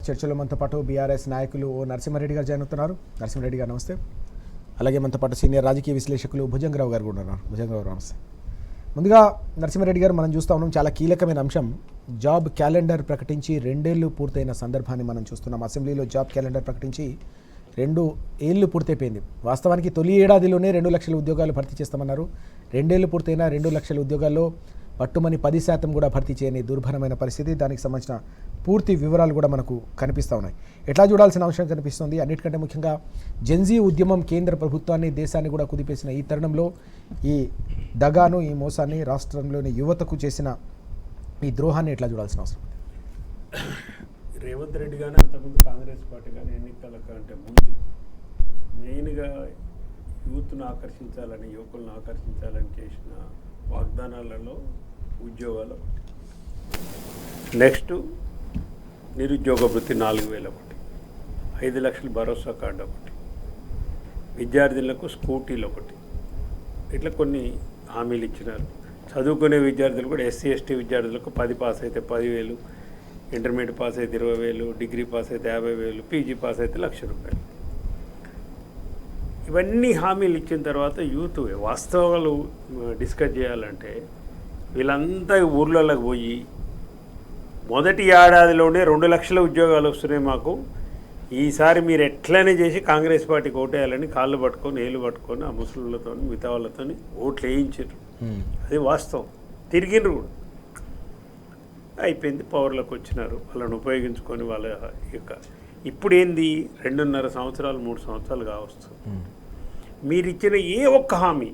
చర్చలో మనతో పాటు బీఆర్ఎస్ నాయకులు ఓ నరసింహారెడ్డి గారు జాయిన్ అవుతున్నారు. నరసింహారెడ్డి గారు నమస్తే. అలాగే మనతో పాటు సీనియర్ రాజకీయ విశ్లేషకులు భుజంగరావు గారు కూడా ఉన్నారు. భుజంగరావు నమస్తే. ముందుగా నరసింహారెడ్డి గారు, మనం చూస్తూ ఉన్నాం చాలా కీలకమైన అంశం, జాబ్ క్యాలెండర్ ప్రకటించి 2 ఏళ్ళు పూర్తయిన సందర్భాన్ని మనం చూస్తున్నాం. అసెంబ్లీలో జాబ్ క్యాలెండర్ ప్రకటించి 2 ఏళ్ళు పూర్తయిపోయింది. వాస్తవానికి తొలి ఏడాదిలోనే 2 లక్షల ఉద్యోగాలు భర్తీ చేస్తామన్నారు. 2 ఏళ్ళు పూర్తయిన 2 లక్షల ఉద్యోగాల్లో పట్టుమని 10% కూడా భర్తీ చేయని దుర్భరమైన పరిస్థితి. దానికి సంబంధించిన పూర్తి వివరాలు కూడా మనకు కనిపిస్తూ ఉన్నాయి. ఎట్లా చూడాల్సిన అవసరం కనిపిస్తుంది? అన్నిటికంటే ముఖ్యంగా జెన్జీ ఉద్యమం కేంద్ర ప్రభుత్వాన్ని, దేశాన్ని కూడా కుదిపేసిన ఈ తరుణంలో ఈ దగాను, ఈ మోసాన్ని, రాష్ట్రంలోని యువతకు చేసిన ఈ ద్రోహాన్ని ఎట్లా చూడాల్సిన అవసరం? రేవంత్ రెడ్డి కానీ అంతకుముందు కాంగ్రెస్ పార్టీ కానీ ఎన్నికల కంటే ముందు మెయిన్గా యూత్ను ఆకర్షించాలని, యువకులను ఆకర్షించాలని చేసిన వాగ్దానాలలో ఉద్యోగాలు ఒకటి, నెక్స్ట్ నిరుద్యోగ వృత్తి 4,000 ఒకటి, 5 లక్షల భరోసా కార్డు ఒకటి, విద్యార్థులకు స్కూటీలు ఒకటి, ఇట్లా కొన్ని హామీలు ఇచ్చినారు. చదువుకునే విద్యార్థులు కూడా ఎస్సీ ఎస్టీ విద్యార్థులకు 10 పాస్ అయితే 10,000, ఇంటర్మీడియట్ పాస్ అయితే 20,000, డిగ్రీ పాస్ అయితే 50,000, పీజీ పాస్ అయితే ₹1,00,000. ఇవన్నీ హామీలు ఇచ్చిన తర్వాత యూత్ వాస్తవాలు డిస్కస్ చేయాలంటే వీళ్ళంతా ఊర్లలోకి పోయి మొదటి ఏడాదిలోనే 2 లక్షల ఉద్యోగాలు వస్తున్నాయి మాకు, ఈసారి మీరు ఎట్లనే చేసి కాంగ్రెస్ పార్టీకి ఓటేయాలని కాళ్ళు పట్టుకొని ఏళ్ళు పట్టుకొని ఆ ముస్లింలతో మిగతా వాళ్ళతో ఓట్లు వేయించారు. అది వాస్తవం. తిరిగినరు కూడా అయిపోయింది. పవర్లోకి వచ్చినారు, వాళ్ళని ఉపయోగించుకొని వాళ్ళ యొక్క ఇప్పుడు ఏంది 2.5 సంవత్సరాలు 3 సంవత్సరాలు కావస్తుంది. మీరు ఇచ్చిన ఏ ఒక్క హామీ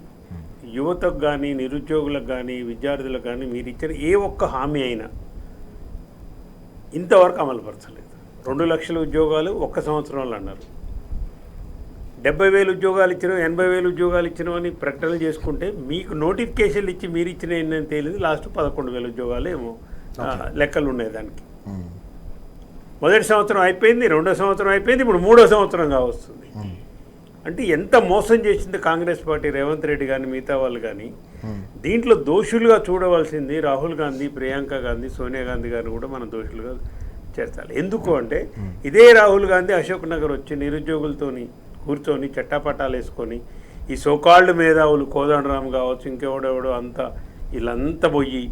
యువతకు కానీ, నిరుద్యోగులకు కానీ, విద్యార్థులకు కానీ మీరు ఇచ్చిన ఏ ఒక్క హామీ అయినా ఇంతవరకు అమలుపరచలేదు. 2 లక్షల ఉద్యోగాలు 1 సంవత్సరంలో అన్నారు. 70,000 ఉద్యోగాలు ఇచ్చినాం, 80,000 ఉద్యోగాలు ఇచ్చినాం అని ప్రకటనలు చేసుకుంటే మీకు నోటిఫికేషన్లు ఇచ్చి మీరు ఇచ్చిన ఏంటని తేలింది లాస్ట్ 11,000 ఉద్యోగాలు ఏమో లెక్కలు ఉన్నాయి దానికి. మొదటి సంవత్సరం అయిపోయింది, 2వ సంవత్సరం అయిపోయింది, ఇప్పుడు 3వ సంవత్సరంగా వస్తుంది. అంటే ఎంత మోసం చేసింది కాంగ్రెస్ పార్టీ, రేవంత్ రెడ్డి కానీ మిగతా వాళ్ళు కానీ. దీంట్లో దోషులుగా చూడవలసింది రాహుల్ గాంధీ, ప్రియాంక గాంధీ, సోనియా గాంధీ గారిని కూడా మనం దోషులుగా చేర్చాలి. ఎందుకు అంటే ఇదే రాహుల్ గాంధీ అశోక్ నగర్ వచ్చి నిరుద్యోగులతోని కూర్చొని చట్టాపట్టాలు వేసుకొని ఈ సోకాల్డ్ మేధావులు కోదండరామ్ కావచ్చు, ఇంకెవడెవడో అంతా వీళ్ళంతా పోయి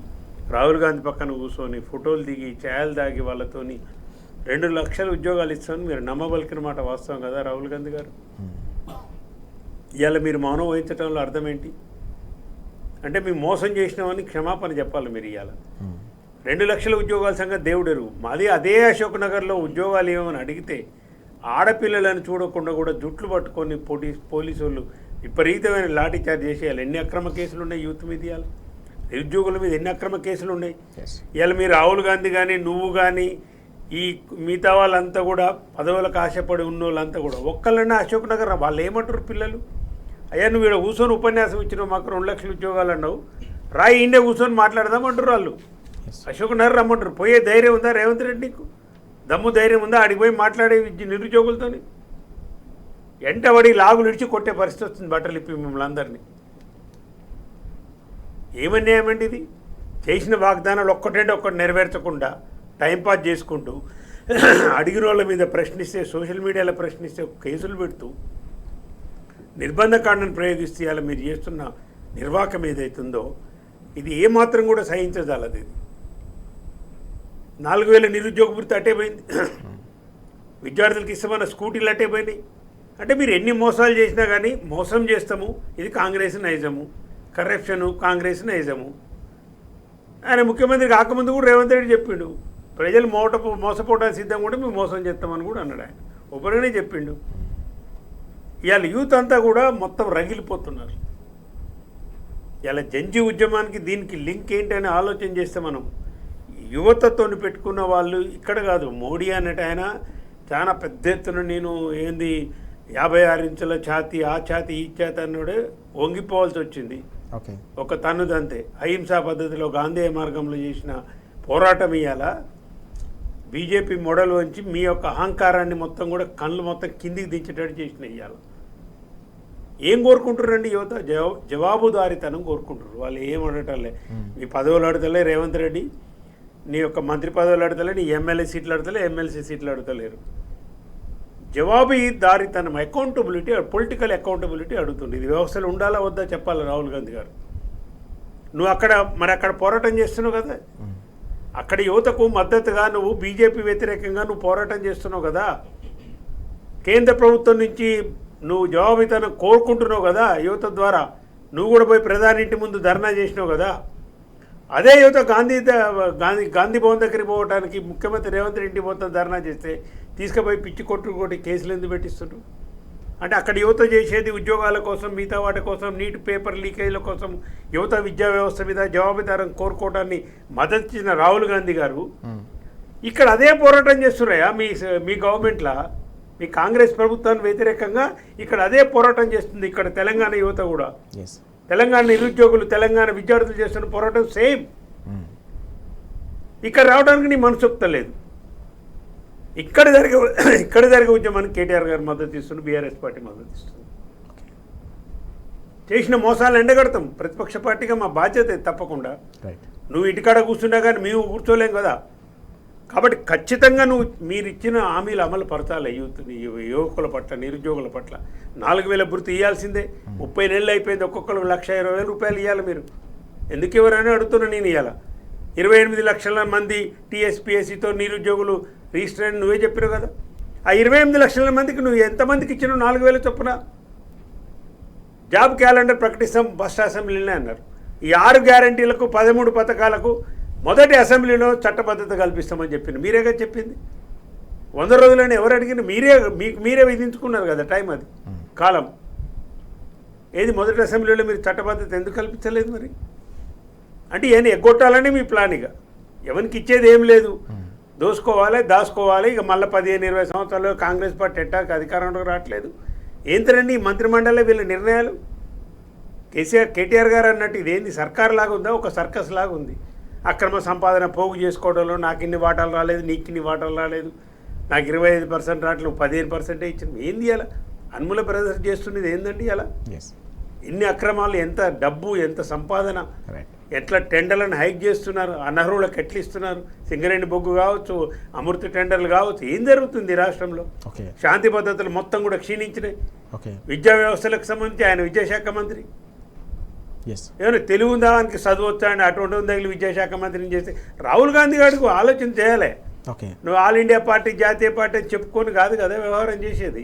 రాహుల్ గాంధీ పక్కన కూర్చొని ఫోటోలు దిగి ఛాయలు దాగి వాళ్ళతోని 2 లక్షల ఉద్యోగాలు ఇస్తామని మీరు నమ్మబలికిన మాట వాస్తవం కదా రాహుల్ గాంధీ గారు. ఇవాళ మీరు మౌనం వహించడంలో అర్థం ఏంటి అంటే మేము మోసం చేసినామని క్షమాపణ చెప్పాలి మీరు. ఇవాళ 2 లక్షల ఉద్యోగాల సంగతి దేవుడెరువు. మాది అదే అశోక్ నగర్లో ఉద్యోగాలు ఏమని అడిగితే ఆడపిల్లలను చూడకుండా కూడా జుట్లు పట్టుకొని పోలీసు వాళ్ళు విపరీతమైన లాఠీ చార్జ్ చేసి ఇవాళ ఎన్ని అక్రమ కేసులు ఉన్నాయి యూత్ మీద, ఇవాళ నిరుద్యోగుల మీద ఎన్ని అక్రమ కేసులు ఉన్నాయి. ఇవాళ మీరు రాహుల్ గాంధీ కానీ, నువ్వు కానీ, ఈ మిగతా వాళ్ళంతా కూడా పదవులకు ఆశపడి ఉన్న వాళ్ళంతా కూడా ఒక్కళ్ళన్నా అశోక్ నగర్ వాళ్ళు ఏమంటారు పిల్లలు, అయ్యా నువ్వు ఇక్కడ కూర్చొని ఉపన్యాసం ఇచ్చినావు, మాకు 2 లక్షల ఉద్యోగాలు అన్నావు, రాయి ఇండియా కూర్చొని మాట్లాడదామంటారు వాళ్ళు. అశోక్ నగర్ రమ్మంటారు. పోయే ధైర్యం ఉందా రేవంత్ రెడ్డి? నీకు దమ్ము ధైర్యం ఉందా ఆడికి పోయి మాట్లాడే నిరుద్యోగులతో? ఎంటబడి లాగులు ఇడిచి కొట్టే పరిస్థితి వస్తుంది బట్టలు ఇప్పి మిమ్మల్ని అందరినీ. ఏమన్యాయమండి ఇది? చేసిన వాగ్దానాలు ఒక్కటంటే ఒక్కటి నెరవేర్చకుండా టైంపాస్ చేసుకుంటూ అడిగిన వాళ్ళ మీద ప్రశ్నిస్తే, సోషల్ మీడియాలో ప్రశ్నిస్తే కేసులు పెడుతూ నిర్బంధ కాండను ప్రయోగిస్తే ఇవాళ మీరు చేస్తున్న నిర్వాహకం ఏదైతుందో ఇది ఏమాత్రం కూడా సహించజాలది. 4,000 నిరుద్యోగ వృత్తి అట్టే పోయింది, విద్యార్థులకు ఇష్టమైన స్కూటీలు అట్టే పోయినాయి. అంటే మీరు ఎన్ని మోసాలు చేసినా కానీ మోసం చేస్తాము, ఇది కాంగ్రెస్ నైజము, కరప్షను కాంగ్రెస్ నైజము. ఆయన ముఖ్యమంత్రి కాకముందు కూడా రేవంత్ రెడ్డి చెప్పిండు, ప్రజలు మోసపోవడానికి సిద్ధం కూడా మేము మోసం చేస్తామని కూడా అన్నాడు. ఆయన ఒకరినే చెప్పిండు. ఇవాళ యూత్ అంతా కూడా మొత్తం రగిలిపోతున్నారు. ఇవాళ జంజీ ఉద్యమానికి దీనికి లింక్ ఏంటని ఆలోచన చేస్తే మనం యువతతో పెట్టుకున్న వాళ్ళు ఇక్కడ కాదు, మోడీ అన్నట్టు ఆయన చాలా పెద్ద ఎత్తున నేను ఏంది 56 ఇంచుల ఛాతీ, ఆ ఛాతీ ఈ ఛాతీ అన్నాడే వంగిపోవాల్సి వచ్చింది. ఒక తన్నుదంతే అహింసా పద్ధతిలో గాంధీ మార్గంలో చేసిన పోరాటం ఇవాళ బీజేపీ మోడల్ వంచి మీ యొక్క అహంకారాన్ని మొత్తం కూడా కళ్ళు మొత్తం కిందికి దించేటట్టు చేసిన ఇవాళ. ఏం కోరుకుంటారండి యువత? జవాబుదారీతనం కోరుకుంటారు. వాళ్ళు ఏం అడగటంలే, మీ పదవులు అడతలే రేవంత్ రెడ్డి, నీ యొక్క మంత్రి పదవులు అడతలే, నీ ఎమ్మెల్యే సీట్లు అడతలే, ఎమ్మెల్సీ సీట్లు అడతలేరు. జవాబుదారీతనం, అకౌంటబిలిటీ, పొలిటికల్ అకౌంటబిలిటీ అడుగుతుంది. ఇది వ్యవస్థలో ఉండాలా వద్దా చెప్పాలి రాహుల్ గాంధీ గారు. నువ్వు అక్కడ పోరాటం చేస్తున్నావు కదా, అక్కడ యువతకు మద్దతుగా నువ్వు బీజేపీ వ్యతిరేకంగా నువ్వు పోరాటం చేస్తున్నావు కదా, కేంద్ర ప్రభుత్వం నుంచి నువ్వు జవాబుదారీతనం కోరుకుంటున్నావు కదా యువత ద్వారా. నువ్వు కూడా పోయి ప్రధాని ఇంటి ముందు ధర్నా చేసినావు కదా. అదే యువత గాంధీ భవన్ దగ్గరికి పోవడానికి ముఖ్యమంత్రి రేవంత్ రెడ్డి మొత్తం ధర్నా చేస్తే తీసుకుపోయి పిచ్చి కొట్టి కేసులు ఎందుకు పెట్టిస్తుండ్రు? అంటే అక్కడ యువత చేసేది ఉద్యోగాల కోసం, మిగతా వాటి కోసం, నీట్ పేపర్ లీకేజ్ల కోసం, యువత విద్యా వ్యవస్థ మీద జవాబుదారం కోరుకోవడాన్ని మద్దతు ఇచ్చిన రాహుల్ గాంధీ గారు ఇక్కడ అదే పోరాటం చేస్తున్నాయా మీ గవర్నమెంట్లో? మీ కాంగ్రెస్ ప్రభుత్వానికి వ్యతిరేకంగా ఇక్కడ అదే పోరాటం చేస్తుంది. ఇక్కడ తెలంగాణ యువత కూడా, తెలంగాణ నిరుద్యోగులు, తెలంగాణ విద్యార్థులు చేస్తున్న పోరాటం సేమ్. ఇక్కడ రావడానికి నీ మనసు ఒప్పుతలేదు. ఇక్కడ జరిగే ఉద్యమానికి కేటీఆర్ గారు మద్దతు ఇస్తుంది, బీఆర్ఎస్ పార్టీ మద్దతు ఇస్తుంది. చేసిన మోసాలు ఎండగడతాం ప్రతిపక్ష పార్టీగా, మా బాధ్యత తప్పకుండా. నువ్వు ఇంటికాడ కూర్చున్నా కానీ మేము కూర్చోలేం కదా. కాబట్టి ఖచ్చితంగా మీరు ఇచ్చిన హామీలు అమలు పరచాలి. యువకుల పట్ల, నిరుద్యోగుల పట్ల 4,000 భృతి ఇవ్వాల్సిందే. 30 నెలలు అయిపోయింది, ఒక్కొక్కరు 1,20,000 రూపాయలు ఇవ్వాలి. మీరు ఎందుకు ఎవరైనా అడుగుతున్నా నేను ఇవ్వాల. 28 లక్షల మంది టీఎస్పీఎస్సీతో నిరుద్యోగులు రిజిస్టర్ అని నువ్వే చెప్పావు కదా. ఆ 28 లక్షల మందికి నువ్వు ఎంతమందికి ఇచ్చినావు 4,000 చొప్పున? జాబ్ క్యాలెండర్ ప్రకటిస్తాం ఫస్ట్ అసెంబ్లీలోనే అన్నారు. ఈ 6 గ్యారంటీలకు 13 పథకాలకు మొదటి అసెంబ్లీలో చట్టబద్ధత కల్పిస్తామని చెప్పింది మీరేగా చెప్పింది. 100 రోజులని ఎవరు అడిగిన మీరే విధించుకున్నారు కదా టైం, అది కాలం. ఏది మొదటి అసెంబ్లీలో మీరు చట్టబద్ధత ఎందుకు కల్పించలేదు మరి? అంటే ఇవన్నీ ఎగ్గొట్టాలని మీ ప్లాన్. ఇక ఎవరికి ఇచ్చేది ఏం లేదు, దోసుకోవాలి, దాచుకోవాలి. ఇక మళ్ళీ 15-20 సంవత్సరాలు కాంగ్రెస్ పార్టీ ఎట్టాక అధికారంలోకి రావట్లేదు. ఏంటండి ఈ మంత్రిమండలి వీళ్ళ నిర్ణయాలు? కేటీఆర్ గారు అన్నట్టు ఇదేంది సర్కార్ లాగా ఉందా, ఒక సర్కస్ లాగా ఉంది. అక్రమ సంపాదన పోగు చేసుకోవడంలో నాకు ఇన్ని వాటాలు రాలేదు, నీకు ఇన్ని వాటాలు రాలేదు, నాకు 25% రావట్లేదు, 15% ఇచ్చింది. ఏంది అలా అన్ముల బ్రదర్స్ చేస్తున్నది ఏందండి అలా? ఇన్ని అక్రమాలు, ఎంత డబ్బు, ఎంత సంపాదన, ఎట్లా టెండర్లను హైక్ చేస్తున్నారు, అనర్హులకు ఎట్లా ఇస్తున్నారు, సింగరేణి బొగ్గు కావచ్చు, అమృత టెండర్లు కావచ్చు. ఏం జరుగుతుంది రాష్ట్రంలో? శాంతి భద్రతలు మొత్తం కూడా క్షీణించినాయి. విద్యా వ్యవస్థలకు సంబంధించి ఆయన విద్యాశాఖ మంత్రి ఏమైనా తెలివి ఉందా, ఆయనకి చదువు వచ్చా అండి, అటువంటి తగిలి విద్యాశాఖ మంత్రిని చేస్తే రాహుల్ గాంధీ గారికి ఆలోచన చేయాలి. నువ్వు ఆల్ ఇండియా పార్టీ, జాతీయ పార్టీ అని చెప్పుకొని కాదు కదా వ్యవహారం చేసేది.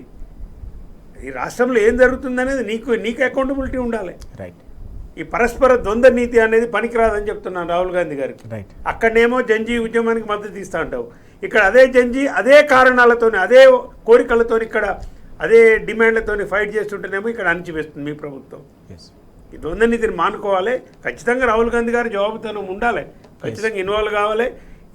ఈ రాష్ట్రంలో ఏం జరుగుతుందనేది నీకు అకౌంటబిలిటీ ఉండాలి. ఈ పరస్పర ద్వంద్వ నీతి అనేది పనికిరాదని చెప్తున్నాను రాహుల్ గాంధీ గారికి. అక్కడనేమో జంజీ ఉద్యమానికి మద్దతు ఇస్తా అంటావు, ఇక్కడ అదే జంజీ అదే కారణాలతోని, అదే కోరికలతో, ఇక్కడ అదే డిమాండ్లతో ఫైట్ చేస్తుంటేనేమో ఇక్కడ అణచివేస్తుంది మీ ప్రభుత్వం. ఈ ద్వంద్వ నీతిని మానుకోవాలి. ఖచ్చితంగా రాహుల్ గాంధీ గారి జవాబుదానం ఉండాలి, ఖచ్చితంగా ఇన్వాల్వ్ కావాలి.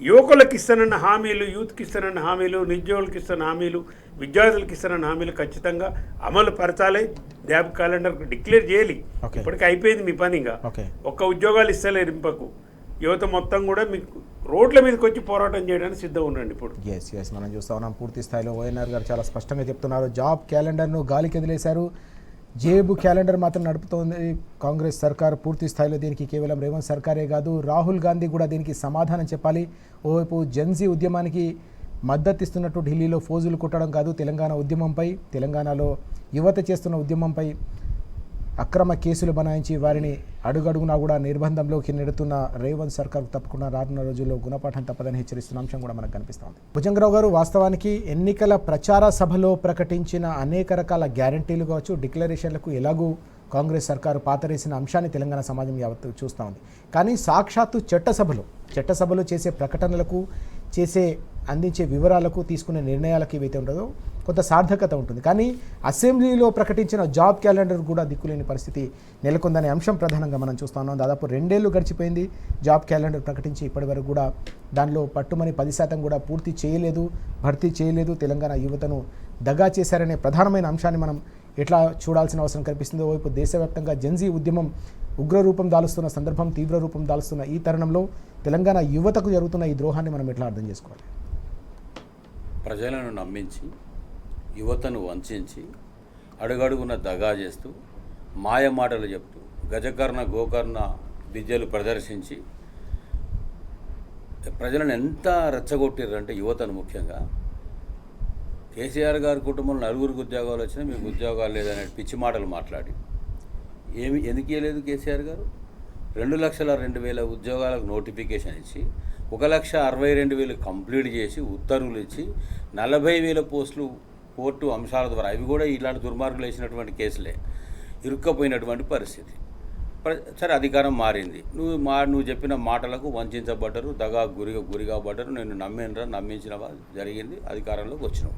యువకులకు ఇస్తానన్న హామీలు, యూత్కి ఇస్తానన్న హామీలు, నిరుద్యోగులకు ఇస్తున్న హామీలు, విద్యార్థులకు ఇస్తానన్న హామీలు ఖచ్చితంగా అమలు పరచాలి. జాబ్ క్యాలెండర్ డిక్లేర్ చేయాలి. ఇప్పటికీ అయిపోయింది మీ పని. ఇంకా ఒక్క ఉద్యోగాలు ఇస్తలేరు ఇంపకు. యువత మొత్తం కూడా మీకు రోడ్ల మీదకి వచ్చి పోరాటం చేయడానికి సిద్ధం ఉండండి. ఇప్పుడు మనం చూస్తా ఉన్నాం పూర్తి స్థాయిలో ఓఎన్ఆర్ గారు చాలా స్పష్టంగా చెప్తున్నారు. జాబ్ క్యాలెండర్ను గాలికి వదిలేశారు, జేబు క్యాలెండర్ మాత్రం నడుపుతోంది కాంగ్రెస్ సర్కార్. పూర్తి స్థాయిలో దీనికి కేవలం రేవంత్ సర్కారే కాదు, రాహుల్ గాంధీ కూడా దీనికి సమాధానం చెప్పాలి. ఓవైపు జెన్జీ ఉద్యమానికి మద్దతు ఇస్తున్నట్టు ఢిల్లీలో ఫోజులు కొట్టడం కాదు, తెలంగాణ ఉద్యమంపై, తెలంగాణలో యువత చేస్తున్న ఉద్యమంపై అక్రమ కేసులు బనాయించి వారిని అడుగడుగునా కూడా నిర్బంధంలోకి నెడుతున్న రేవంత్ సర్కార్కు తప్పకుండా రానున్న రోజుల్లో గుణపాఠం తప్పదని హెచ్చరిస్తున్న అంశం కూడా మనకు కనిపిస్తోంది. భుజంగరావు గారు, వాస్తవానికి ఎన్నికల ప్రచార సభలో ప్రకటించిన అనేక రకాల గ్యారంటీలు కావచ్చు, డిక్లరేషన్లకు ఎలాగూ కాంగ్రెస్ సర్కారు పాతరేసిన అంశాన్ని తెలంగాణ సమాజం యావత్తు చూస్తూ ఉంది. కానీ సాక్షాత్తు చట్టసభలో చేసే ప్రకటనలకు, అందించే వివరాలకు, తీసుకునే నిర్ణయాలకు ఏవైతే ఉండదో కొంత సార్థకత ఉంటుంది. కానీ అసెంబ్లీలో ప్రకటించిన జాబ్ క్యాలెండర్ కూడా దిక్కులేని పరిస్థితి నెలకొందనే అంశం ప్రధానంగా మనం చూస్తా ఉన్నాం. దాదాపు 2 ఏళ్ళు గడిచిపోయింది జాబ్ క్యాలెండర్ ప్రకటించి, ఇప్పటి వరకు కూడా దానిలో పట్టుమని 10% కూడా పూర్తి చేయలేదు, భర్తీ చేయలేదు. తెలంగాణ యువతను దగా చేశారనే ప్రధానమైన అంశాన్ని మనం ఎట్లా చూడాల్సిన అవసరం కనిపిస్తుంది. ఓవైపు దేశవ్యాప్తంగా జెన్జీ ఉద్యమం ఉగ్రరూపం దాలుస్తున్న సందర్భం, తీవ్ర రూపం దాలుస్తున్న ఈ తరుణంలో తెలంగాణ యువతకు జరుగుతున్న ఈ ద్రోహాన్ని మనం ఎట్లా అర్థం చేసుకోవాలి? ప్రజలను నమ్మించి, యువతను వంచి, అడుగడుగున దగా చేస్తూ, మాయ మాటలు చెప్తూ, గజకర్ణ గోకర్ణ విద్యలు ప్రదర్శించి ప్రజలను ఎంత రెచ్చగొట్టారంటే యువతను ముఖ్యంగా కేసీఆర్ గారి కుటుంబంలో నలుగురికి ఉద్యోగాలు వచ్చినా మీకు ఉద్యోగాలు లేదనే పిచ్చి మాటలు మాట్లాడి ఎందుకు ఇవ్వలేదు కేసీఆర్ గారు? 2,02,000 ఉద్యోగాలకు నోటిఫికేషన్ ఇచ్చి 1,62,000 కంప్లీట్ చేసి ఉత్తర్వులు ఇచ్చి 40,000 పోస్టులు కోర్టు అంశాల ద్వారా, అవి కూడా ఇలాంటి దుర్మార్గులు వేసినటువంటి కేసులే, ఇరుక్కపోయినటువంటి పరిస్థితి. సరే అధికారం మారింది, నువ్వు చెప్పిన మాటలకు వంచబడ్డరు, దగా గురిగాబడ్డరు, నేను నమ్మించిన జరిగింది, అధికారంలోకి వచ్చినావు.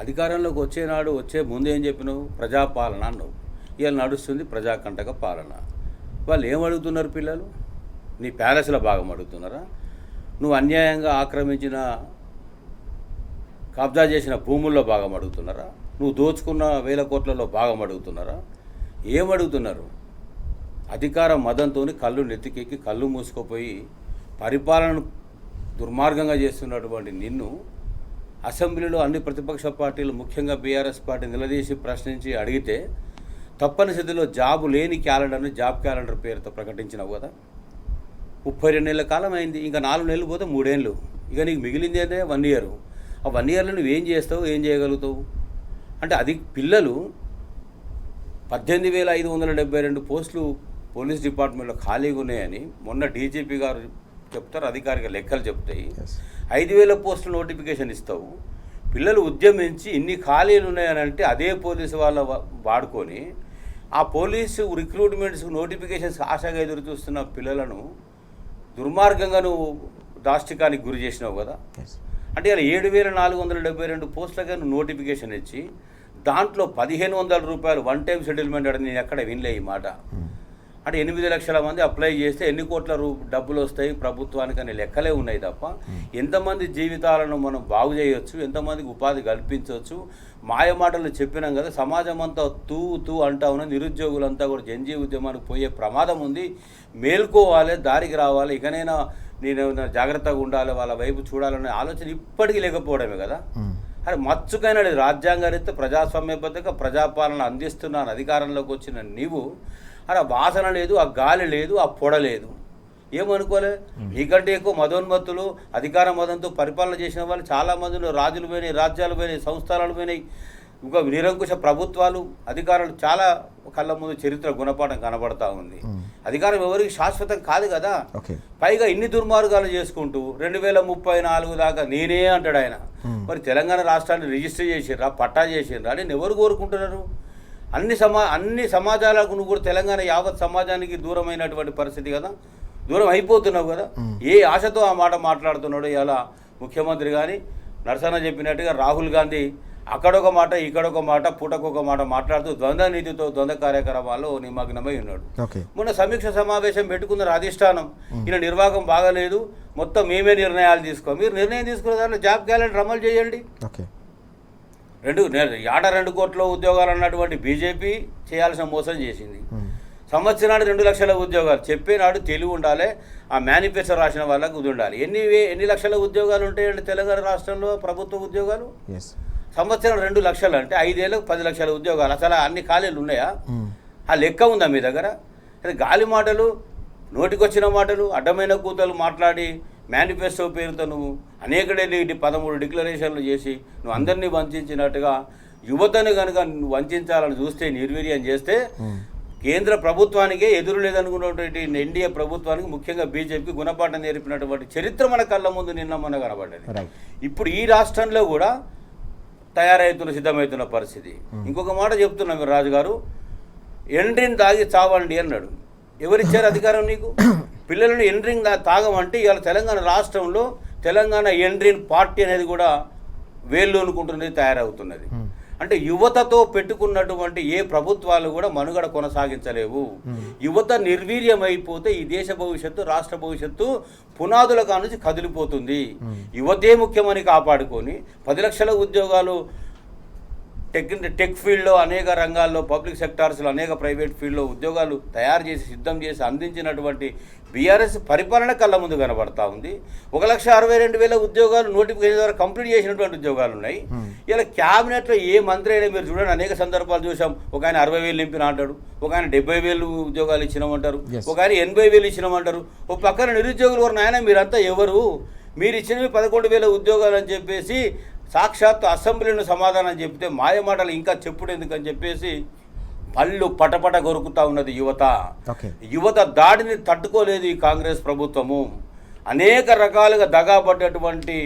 అధికారంలోకి వచ్చే ముందు ఏం చెప్పినావు? ప్రజాపాలన అన్నావు. ఇవాళ నడుస్తుంది ప్రజాకంటక పాలన. వాళ్ళు ఏమడుగుతున్నారు? పిల్లలు నీ ప్యాలెస్లో భాగం అడుగుతున్నారా? నువ్వు అన్యాయంగా ఆక్రమించిన కబ్జా చేసిన భూముల్లో భాగం అడుగుతున్నారా? నువ్వు దోచుకున్న 1,000 కోట్లలో భాగం అడుగుతున్నారా? ఏమడుగుతున్నారు? అధికార మదంతో కళ్ళు నెత్తికెక్కి కళ్ళు మూసుకుపోయి పరిపాలనను దుర్మార్గంగా చేస్తున్నటువంటి నిన్ను అసెంబ్లీలో అన్ని ప్రతిపక్ష పార్టీలు, ముఖ్యంగా బీఆర్ఎస్ పార్టీ నిలదీసి ప్రశ్నించి అడిగితే తప్పనిసరిలో జాబు లేని క్యాలెండర్ని జాబ్ క్యాలెండర్ పేరుతో ప్రకటించినావు కదా. 32 నెలల కాలం అయింది, ఇంకా 4 నెలలు పోతే 3 ఏళ్ళు, ఇక నీకు మిగిలింది అంటే 1 ఇయర్. ఆ 1 ఇయర్లో నువ్వేం చేస్తావు, ఏం చేయగలుగుతావు? అంటే అది పిల్లలు 18,572 పోస్టులు పోలీస్ డిపార్ట్మెంట్లో ఖాళీగా ఉన్నాయని మొన్న డీజీపీ గారు చెప్తారు, అధికారిక లెక్కలు చెప్తాయి. 5,000 పోస్టులు నోటిఫికేషన్ ఇస్తావు, పిల్లలు ఉద్యమించి ఇన్ని ఖాళీలు ఉన్నాయని అంటే అదే పోలీసు వాళ్ళ వాడుకొని ఆ పోలీసు రిక్రూట్మెంట్స్ నోటిఫికేషన్స్ ఆశగా ఎదురు చూస్తున్న పిల్లలను దుర్మార్గంగా నువ్వు దాష్టికానికి గురి చేసినావు కదా. అంటే ఇలా 7,472 పోస్టులకే నువ్వు నోటిఫికేషన్ ఇచ్చి దాంట్లో 1,500 రూపాయలు వన్ టైం సెటిల్మెంట్ అంటే నేను ఎక్కడ వినలే ఈ మాట. అంటే 8 లక్షల మంది అప్లై చేస్తే ఎన్ని కోట్ల డబ్బులు వస్తాయి ప్రభుత్వానికి అనే లెక్కలే ఉన్నాయి తప్ప ఎంతమంది జీవితాలను మనం బాగు చేయొచ్చు, ఎంతమందికి ఉపాధి కల్పించవచ్చు. మాయమాటలు చెప్పినాం కదా, సమాజం అంతా తూ అంటా ఉన్న నిరుద్యోగులంతా కూడా జంజీ ఉద్యమానికి పోయే ప్రమాదం ఉంది. మేల్కోవాలి, దారికి రావాలి, ఇకనైనా నేను జాగ్రత్తగా ఉండాలి, వాళ్ళ వైపు చూడాలనే ఆలోచన ఇప్పటికీ లేకపోవడమే కదా. అరే మచ్చుకైనా లేదు, రాజ్యాంగరీత్యా ప్రజాస్వామ్యబద్ధంగా ప్రజాపాలన అందిస్తున్నాను అధికారంలోకి వచ్చిన నీవు అరే వాసన లేదు, ఆ గాలి లేదు, ఆ పొడ లేదు, ఏమనుకోలే. నీకంటే ఎక్కువ మదోన్మత్తులు అధికార మదంతో పరిపాలన చేసిన వాళ్ళు చాలామందిలో రాజులు పోయినాయి, రాజ్యాలు పోయినాయి, సంస్థానాలు పోయినాయి, ఇంకా నిరంకుశ ప్రభుత్వాలు, అధికారులు చాలా కళ్ళ ముందు చరిత్ర గుణపాఠం కనబడతా ఉంది. అధికారం ఎవరికి శాశ్వతం కాదు కదా. పైగా ఇన్ని దుర్మార్గాలు చేసుకుంటూ 2034 దాకా నేనే అంటాడు ఆయన. మరి తెలంగాణ రాష్ట్రాన్ని రిజిస్టర్ చేసిర్రా, పట్టా చేసిర్రా అని ఎవరు కోరుకుంటున్నారు? అన్ని సమాజాలకు నువ్వు కూడా తెలంగాణ యావత్ సమాజానికి దూరమైనటువంటి పరిస్థితి కదా, దూరం అయిపోతున్నావు కదా. ఏ ఆశతో ఆ మాట మాట్లాడుతున్నాడు ఇలా ముఖ్యమంత్రి. కానీ నరసన్న చెప్పినట్టుగా రాహుల్ గాంధీ అక్కడొక మాట ఇక్కడొక మాట పూటకొక మాట మాట్లాడుతూ ద్వంద్వ నీతితో ద్వంద్వ కార్యక్రమాల్లో నిమగ్నమై ఉన్నాడు. మొన్న సమీక్ష సమావేశం పెట్టుకున్నారు అధిష్టానం, ఈయన నిర్వాహకం బాగాలేదు, మొత్తం మేమే నిర్ణయాలు తీసుకో. మీరు నిర్ణయం తీసుకున్న దాంట్లో జాబ్ క్యాలెండర్ అమలు చేయండి. 2 కోట్ల ఉద్యోగాలు అన్నటువంటి బీజేపీ చేయాల్సిన మోసం చేసింది. సంవత్సరానికి 2 లక్షల ఉద్యోగాలు చెప్పేనాడు తెలివి ఉండాలి, ఆ మేనిఫెస్టో రాసిన వాళ్ళకు ఉండాలి. ఎన్ని లక్షల ఉద్యోగాలు ఉంటాయండి తెలంగాణ రాష్ట్రంలో ప్రభుత్వ ఉద్యోగాలు? సంవత్సరం 2 లక్షలు అంటే 5 ఏళ్ళకు 10 లక్షల ఉద్యోగాలు. అసలు అన్ని ఖాళీలు ఉన్నాయా? ఆ లెక్క ఉందా మీ దగ్గర? గాలి మాటలు, నోటికొచ్చిన మాటలు, అడ్డమైన కూతలు మాట్లాడి మేనిఫెస్టో పేరుతో నువ్వు అనేక 13 డిక్లరేషన్లు చేసి నువ్వు అందరినీ వంచినట్టుగా యువతను కనుక నువ్వు వంచాలని చూస్తే, నిర్వీర్యం చేస్తే కేంద్ర ప్రభుత్వానికే ఎదురు లేదనుకున్నటువంటి ఎన్డీఏ ప్రభుత్వానికి, ముఖ్యంగా బీజేపీకి గుణపాఠం నేర్పినటువంటి చరిత్ర మన కళ్ళ ముందు నిన్న మొన్న కనబడ్డది. ఇప్పుడు ఈ రాష్ట్రంలో కూడా తయారవుతున్న సిద్ధమవుతున్న పరిస్థితి. ఇంకొక మాట చెప్తున్నాం మీరు రాజుగారు, ఎండ్రిన్ తాగి చావండి అన్నాడు. ఎవరిచ్చారు అధికారం నీకు? పిల్లలను ఎండ్రిన్ తాగమంటే ఇవాళ తెలంగాణ రాష్ట్రంలో తెలంగాణ ఎండ్రిన్ పార్టీ అనేది కూడా వేళ్ళు అనుకుంటున్నది తయారవుతున్నది. అంటే యువతతో పెట్టుకున్నటువంటి ఏ ప్రభుత్వాలు కూడా మనుగడ కొనసాగించలేవు. యువత నిర్వీర్యమైపోతే ఈ దేశ భవిష్యత్తు, రాష్ట్ర భవిష్యత్తు పునాదుల కానుంచి కదిలిపోతుంది. యువతే ముఖ్యమని కాపాడుకొని 10 లక్షల ఉద్యోగాలు టెక్ ఫీల్డ్లో అనేక రంగాల్లో పబ్లిక్ సెక్టార్స్లో అనేక ప్రైవేట్ ఫీల్డ్లో ఉద్యోగాలు తయారు చేసి సిద్ధం చేసి అందించినటువంటి బీఆర్ఎస్ పరిపాలన కళ్ళ ముందు కనబడతా ఉంది. 1,62,000 ఉద్యోగాలు నోటిఫికేషన్ ద్వారా కంప్లీట్ చేసినటువంటి ఉద్యోగాలు ఉన్నాయి. ఇలా క్యాబినెట్లో ఏ మంత్రి అయినా మీరు చూడండి, అనేక సందర్భాలు చూసాం. ఒక ఆయన 60,000 నింపిన అంటాడు, ఒక ఆయన 70,000 ఉద్యోగాలు ఇచ్చినామంటారు, ఒక ఆయన 80,000 ఇచ్చినామంటారు. ఒక పక్కన నిరుద్యోగులు ఎవరు నాయన మీరంతా ఎవరు, మీరు ఇచ్చినవి 11,000 ఉద్యోగాలు అని చెప్పేసి సాక్షాత్తు అసెంబ్లీలో సమాధానం చెప్తే మాయమాటలు ఇంకా చెప్పుడు ఎందుకని చెప్పేసి పళ్ళు పటపట కొరుకుతా ఉన్నది యువత. యువత దాడిని తట్టుకోలేదు ఈ కాంగ్రెస్ ప్రభుత్వము. అనేక రకాలుగా దగాపడ్డటువంటి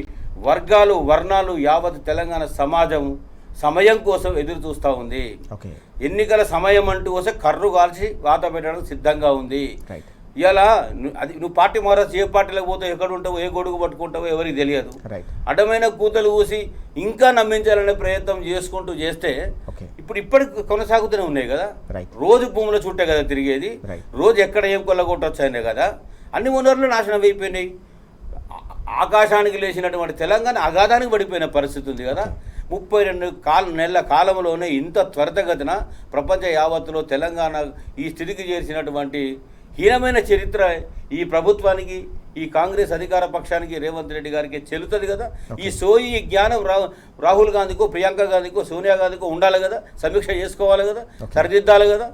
వర్గాలు వర్ణాలు యావత్ తెలంగాణ సమాజం సమయం కోసం ఎదురు చూస్తూ ఉంది. ఎన్నికల సమయం అంటూ వస్తే కర్రు కాల్చి వాత పెట్టడానికి సిద్ధంగా ఉంది. ఇలా అది నువ్వు పార్టీ మారచ్చు, ఏ పార్టీలోకి పోతావు, ఎక్కడ ఉంటావు, ఏ గొడుగు పట్టుకుంటావో ఎవరికి తెలియదు. అడ్డమైన కూతలు ఊసి ఇంకా నమ్మించాలనే ప్రయత్నం చేసుకుంటూ చేస్తే ఇప్పటికి కొనసాగుతూనే ఉన్నాయి కదా. రోజు భూముల చుట్టే కదా తిరిగేది, రోజు ఎక్కడ ఏం కొల్లగొట్టొచ్చాయనే కదా. అన్ని వనరులు నాశనం అయిపోయినాయి. ఆకాశానికి లేచినటువంటి తెలంగాణ అగాధానికి పడిపోయిన పరిస్థితి ఉంది కదా. 32 నెలల కాలంలోనే ఇంత త్వరితగతిన ప్రపంచ యావత్తులో తెలంగాణ ఈ స్థితికి చేర్చినటువంటి హీనమైన చరిత్ర ఈ ప్రభుత్వానికి, ఈ కాంగ్రెస్ అధికార పక్షానికి, రేవంత్ రెడ్డి గారికి చెల్లుతుంది కదా. ఈ జ్ఞానం రాహుల్ గాంధీకో, ప్రియాంక గాంధీకో, సోనియా గాంధీకో ఉండాలి కదా. సమీక్ష చేసుకోవాలి కదా, సరిదిద్దాలి కదా.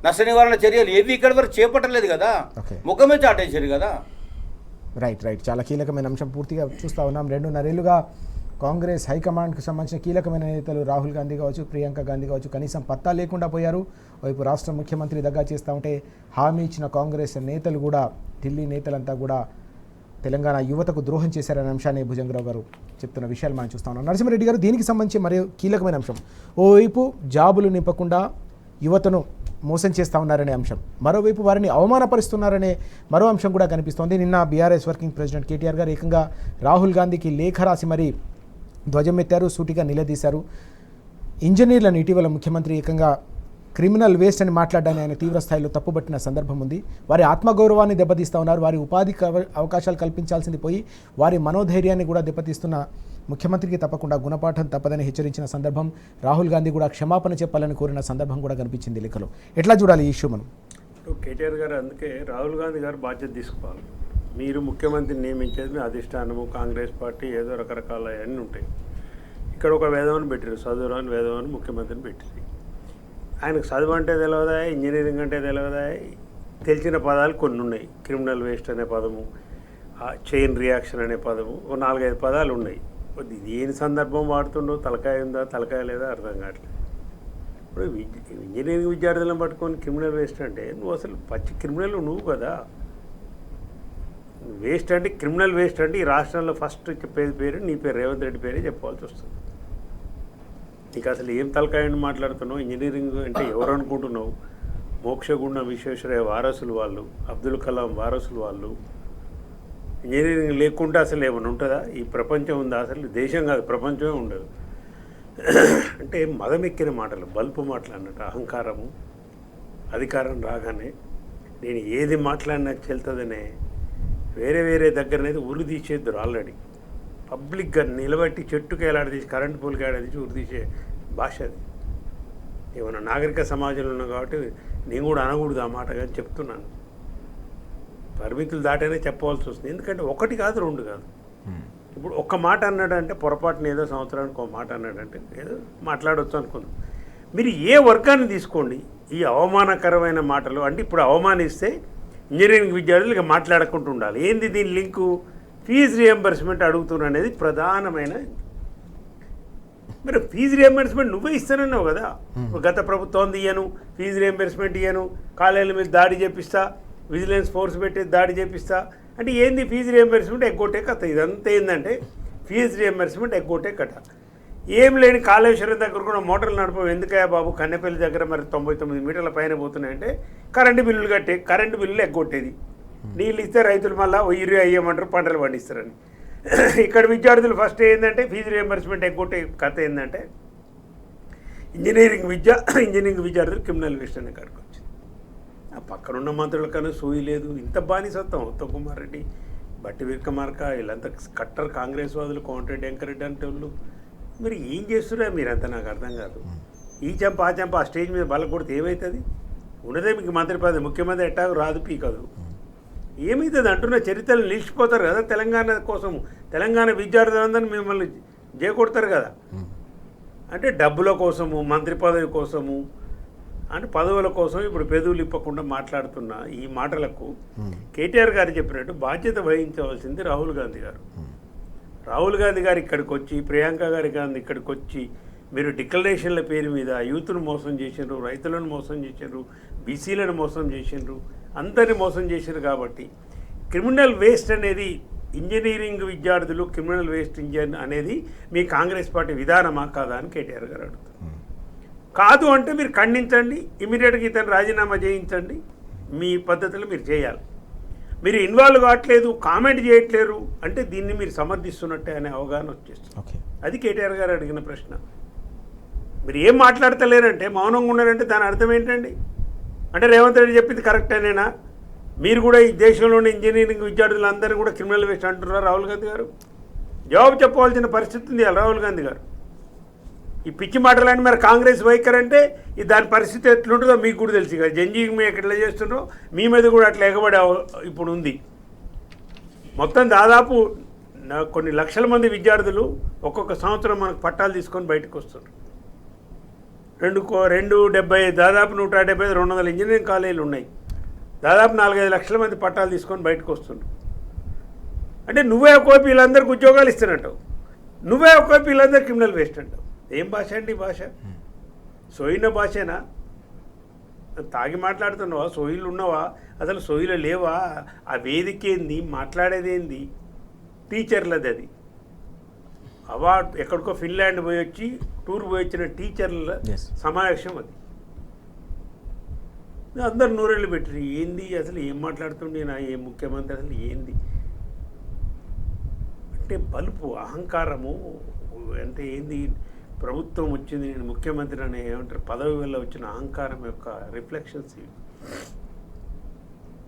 నష్ట నివారణ చర్యలు ఏవి ఇక్కడి వరకు చేపట్టలేదు కదా, ముఖమే చాటేశారు కదా. రైట్. చాలా కీలకమైన అంశం. పూర్తిగా చూస్తూ ఉన్నాం. 2.5 ఏళ్లుగా కాంగ్రెస్ హైకమాండ్కు సంబంధించిన కీలకమైన నేతలు రాహుల్ గాంధీ కావచ్చు, ప్రియాంక గాంధీ కావచ్చు, కనీసం పత్తా లేకుండా పోయారు. వైపు రాష్ట్ర ముఖ్యమంత్రి దగ్గర చేస్తూ ఉంటే హామీ ఇచ్చిన కాంగ్రెస్ నేతలు కూడా, ఢిల్లీ నేతలంతా కూడా తెలంగాణ యువతకు ద్రోహం చేశారనే అంశాన్ని భుజంగరావు గారు చెప్తున్న విషయాలు మనం చూస్తూ ఉన్నాం. నరసింహారెడ్డి గారు, దీనికి సంబంధించి మరియు కీలకమైన అంశం, ఓవైపు జాబులు నింపకుండా యువతను మోసం చేస్తూ ఉన్నారనే అంశం, మరోవైపు వారిని అవమానపరుస్తున్నారనే మరో అంశం కూడా కనిపిస్తోంది. నిన్న బీఆర్ఎస్ వర్కింగ్ ప్రెసిడెంట్ కేటీఆర్ గారు ఏకంగా రాహుల్ గాంధీకి లేఖ రాసి మరీ ధ్వజం ఎత్తారు, సూటిగా నిలదీశారు. ఇంజనీర్లను ఇటీవల ముఖ్యమంత్రి ఏకంగా క్రిమినల్ వేస్ట్ అని మాట్లాడడాన్ని ఆయన తీవ్ర స్థాయిలో తప్పుబట్టిన సందర్భం ఉంది. వారి ఆత్మగౌరవాన్ని దెబ్బతీస్తూ ఉన్నారు. వారి ఉపాధి అవకాశాలు కల్పించాల్సింది పోయి వారి మనోధైర్యాన్ని కూడా దెబ్బతీస్తున్న ముఖ్యమంత్రికి తప్పకుండా గుణపాఠం తప్పదని హెచ్చరించిన సందర్భం, రాహుల్ గాంధీ కూడా క్షమాపణ చెప్పాలని కోరిన సందర్భం కూడా కనిపించింది లెక్కలో. ఎట్లా చూడాలి ఈ ఇష్యూ మనం? కేటీఆర్ గారు అందుకే రాహుల్ గాంధీ గారు బాధ్యత తీసుకోవాలి. మీరు ముఖ్యమంత్రిని నియమించేది మీ అధిష్టానము, కాంగ్రెస్ పార్టీ ఏదో రకరకాల అన్నీ ఉంటాయి. ఇక్కడ ఒక వేదవని పెట్టారు, చదువురాని వేదవని ముఖ్యమంత్రిని పెట్టింది. ఆయనకు చదువు అంటే తెలియదా, ఇంజనీరింగ్ అంటే తెలియదా, తెలిసిన పదాలు కొన్ని ఉన్నాయి. క్రిమినల్ వేస్ట్ అనే పదము, చైన్ రియాక్షన్ అనే పదము, ఒక 4-5 పదాలు ఉన్నాయి. దేని సందర్భం వాడుతుండో, తలకాయ ఉందా తలకాయ లేదా అర్థం కావట్లేదు. ఇప్పుడు ఇంజనీరింగ్ విద్యార్థులను పట్టుకొని క్రిమినల్ వేస్ట్ అంటే నువ్వు అసలు పచ్చి క్రిమినల్ నువ్వు కదా. వేస్ట్ అంటే క్రిమినల్ వేస్ట్ అంటే ఈ రాష్ట్రంలో ఫస్ట్ చెప్పేది పేరు నీ పేరు, రేవంత్ రెడ్డి పేరే చెప్పాల్సి వస్తుంది. నీకు అసలు ఏం తలకాయని మాట్లాడుతున్నావు? ఇంజనీరింగ్ అంటే ఎవరు అనుకుంటున్నావు? మోక్షగుండం విశ్వేశ్వరయ్య వారసులు వాళ్ళు, అబ్దుల్ కలాం వారసులు వాళ్ళు. ఇంజనీరింగ్ లేకుంటే అసలు ఏమైనా ఉంటుందా? ఈ ప్రపంచం ఉందా? అసలు దేశం కాదు, ప్రపంచమే ఉండదు. అంటే మదం ఎక్కిన మాటలు, బల్పు మాటలు అన్నట్టు. అహంకారము, అధికారం రాగానే నేను ఏది మాట్లాడినా చెల్తుందనే వేరే దగ్గరనైతే ఉరి తీసేద్దరు. ఆల్రెడీ పబ్లిక్గా నిలబెట్టి చెట్టుకి ఏలాడదీసి, కరెంటు పోల్కి ఏడాదీసి ఉరి తీసే భాష అది. ఏమన్నా నాగరిక సమాజంలో ఉన్నాం కాబట్టి నేను కూడా అనకూడదు ఆ మాట, కానీ చెప్తున్నాను. పరిమితులు దాటైనా చెప్పవలసి వస్తుంది. ఎందుకంటే 1 కాదు 2 కాదు. ఇప్పుడు ఒక్క మాట అన్నాడంటే పొరపాటున ఏదో సంవత్సరానికి ఒక మాట అన్నాడంటే ఏదో మాట్లాడవచ్చు అనుకుందాం. మీరు ఏ వర్గాన్ని తీసుకోండి, ఈ అవమానకరమైన మాటలు అంటే ఇప్పుడు అవమానిస్తే ఇంజనీరింగ్ విద్యార్థులు మాట్లాడకుండా ఉండాలి. ఏంది దీని లింకు? ఫీజు రియంబర్స్మెంట్ అడుగుతున్నా అనేది ప్రధానమైన. మరి ఫీజు రియంబర్స్మెంట్ నువ్వే ఇస్తానన్నావు కదా. గత ప్రభుత్వం ఇయ్యను, ఫీజు రియంబర్స్మెంట్ ఇయ్యను, కాలేజీల మీద దాడి చేపిస్తా, విజిలెన్స్ ఫోర్స్ పెట్టి దాడి చేపిస్తా అంటే ఏంది? ఫీజు రియంబర్స్మెంట్ ఎగ్గొట్టే కథ. ఇదంతా ఏంటంటే ఫీజు రియంబర్స్మెంట్ ఎగ్గొట్టే కథ. ఏం లేని కాళేశ్వరం దగ్గర కూడా మోటార్లు నడపవు ఎందుకయ్యా బాబు? కన్నెపల్లి దగ్గర మరి 99 మీటర్ల పైన పోతున్నాయంటే కరెంటు బిల్లులు కట్టే, కరెంటు బిల్లులు ఎగ్గొట్టేది. నీళ్ళు ఇస్తే రైతులు మళ్ళీ యూరియా అయ్యమంటారు, పంటలు పండిస్తారని. ఇక్కడ విద్యార్థులు ఫస్ట్ ఏంటంటే ఫీజు రియంబర్స్మెంట్ ఎగ్గొట్టే కథ ఏంటంటే ఇంజనీరింగ్ విద్యార్థులు క్రిమినల్ వేస్ట్ అనే కాడికి వచ్చింది. ఆ పక్కనున్న మంత్రుల కన్నా సూయి లేదు. ఇంత బానిసత్వం ఉత్తమ్ కుమార్ రెడ్డి, బట్టి విక్రమార్క వీళ్ళంతా కట్టర్ కాంగ్రెస్ వాదులు, కోమటిరెడ్డి వెంకరెడ్డి అంటే వాళ్ళు మీరు ఏం చేస్తున్నా మీరంతా నాకు అర్థం కాదు. ఈ చెంప ఆ చెంప ఆ స్టేజ్ మీద బల కొడితే ఏమవుతుంది? ఉన్నదే మీకు మంత్రి పదవి, ముఖ్యమంత్రి ఎట్టాగో రాదు పీకదు. ఏమవుతుంది అంటున్న చరిత్రలు నిలిచిపోతారు కదా తెలంగాణ కోసం. తెలంగాణ విద్యార్థులందరినీ మిమ్మల్ని జేకొడతారు కదా. అంటే డబ్బుల కోసము, మంత్రి పదవి కోసము, అంటే పదవుల కోసం ఇప్పుడు పెదవులు ఇప్పకుండా మాట్లాడుతున్న ఈ మాటలకు కేటీఆర్ గారు చెప్పినట్టు బాధ్యత వహించవలసింది రాహుల్ గాంధీ గారు. రాహుల్ గాంధీ గారు ఇక్కడికి వచ్చి, ప్రియాంక గారి గాంధీ ఇక్కడికి వచ్చి, మీరు డిక్లరేషన్ల పేరు మీద యూత్ను మోసం చేసిండ్రు, రైతులను మోసం చేసిండ్రు, బీసీలను మోసం చేసిండ్రు, అందరిని మోసం చేసిండ్రు. కాబట్టి క్రిమినల్ వేస్ట్ అనేది, ఇంజనీరింగ్ విద్యార్థులు క్రిమినల్ వేస్ట్ అనేది మీ కాంగ్రెస్ పార్టీ విధానమా కాదా అని కేటీఆర్ గారు అడుగుతారు. కాదు అంటే మీరు ఖండించండి, ఇమీడియట్గా ఇతను రాజీనామా చేయించండి, మీ పద్ధతిలో మీరు చేయాలి. మీరు ఇన్వాల్వ్ కావట్లేదు, కామెంట్ చేయట్లేరు అంటే దీన్ని మీరు సమర్థిస్తున్నట్టే అనే అవగాహన వచ్చేస్తుంది. అది కేటీఆర్ గారు అడిగిన ప్రశ్న. మీరు ఏం మాట్లాడతలేరంటే, మౌనంగా ఉన్నారంటే దాని అర్థం ఏంటండి? అంటే రేవంత్ రెడ్డి చెప్పింది కరెక్టేనేనా? మీరు కూడా ఈ దేశంలోని ఇంజనీరింగ్ విద్యార్థులందరూ కూడా క్రిమినల్ వేస్ట్ అంటున్నారు రాహుల్ గాంధీ గారు? జవాబు చెప్పవలసిన పరిస్థితి ఉంది రాహుల్ గాంధీ గారు. ఈ పిచ్చి మాటలని మరి కాంగ్రెస్ వైఖరి అంటే దాని పరిస్థితి ఎట్లుంటుందో మీకు కూడా తెలుసు కదా. జంజీవి మీకు ఎట్లా చేస్తున్నారో మీ మీద కూడా అట్లా ఎగబడే ఇప్పుడు ఉంది. మొత్తం దాదాపు కొన్ని లక్షల మంది విద్యార్థులు ఒక్కొక్క సంవత్సరం మనకు పట్టాలు తీసుకొని బయటకు వస్తున్నారు. 270 దాదాపు 170 200 ఇంజనీరింగ్ కాలేజీలు ఉన్నాయి. దాదాపు 4-5 లక్షల మంది పట్టాలు తీసుకొని బయటకు వస్తున్నారు. అంటే నువ్వే ఒకవైపు వీళ్ళందరికీ ఉద్యోగాలు ఇస్తున్నట్టు, నువ్వే ఒకవైపు వీళ్ళందరూ క్రిమినల్ వేస్ట్ అంటావు. ఏం భాష అండి భాష? సోయిన భాషేనా? తాగి మాట్లాడుతున్నావా? సోయిలు ఉన్నావా? అసలు సోయిలు లేవా? ఆ వేదిక ఏంది? మాట్లాడేది ఏంది? టీచర్లది అది. అవార్డు ఎక్కడికో ఫిన్లాండ్ పోయి వచ్చి టూర్ పోయి వచ్చిన టీచర్ల సమావేశం అది. అందరు నూరేళ్ళు పెట్టి ఏంది అసలు ఏం మాట్లాడుతుండే నా ఏ ముఖ్యమంత్రి అసలు ఏంది అంటే బలుపు, అహంకారము. అంటే ఏంది? ప్రభుత్వం వచ్చింది, నేను ముఖ్యమంత్రి అనే ఏమంటారు పదవి వల్ల వచ్చిన అహంకారం యొక్క రిఫ్లెక్షన్స్ ఇవి.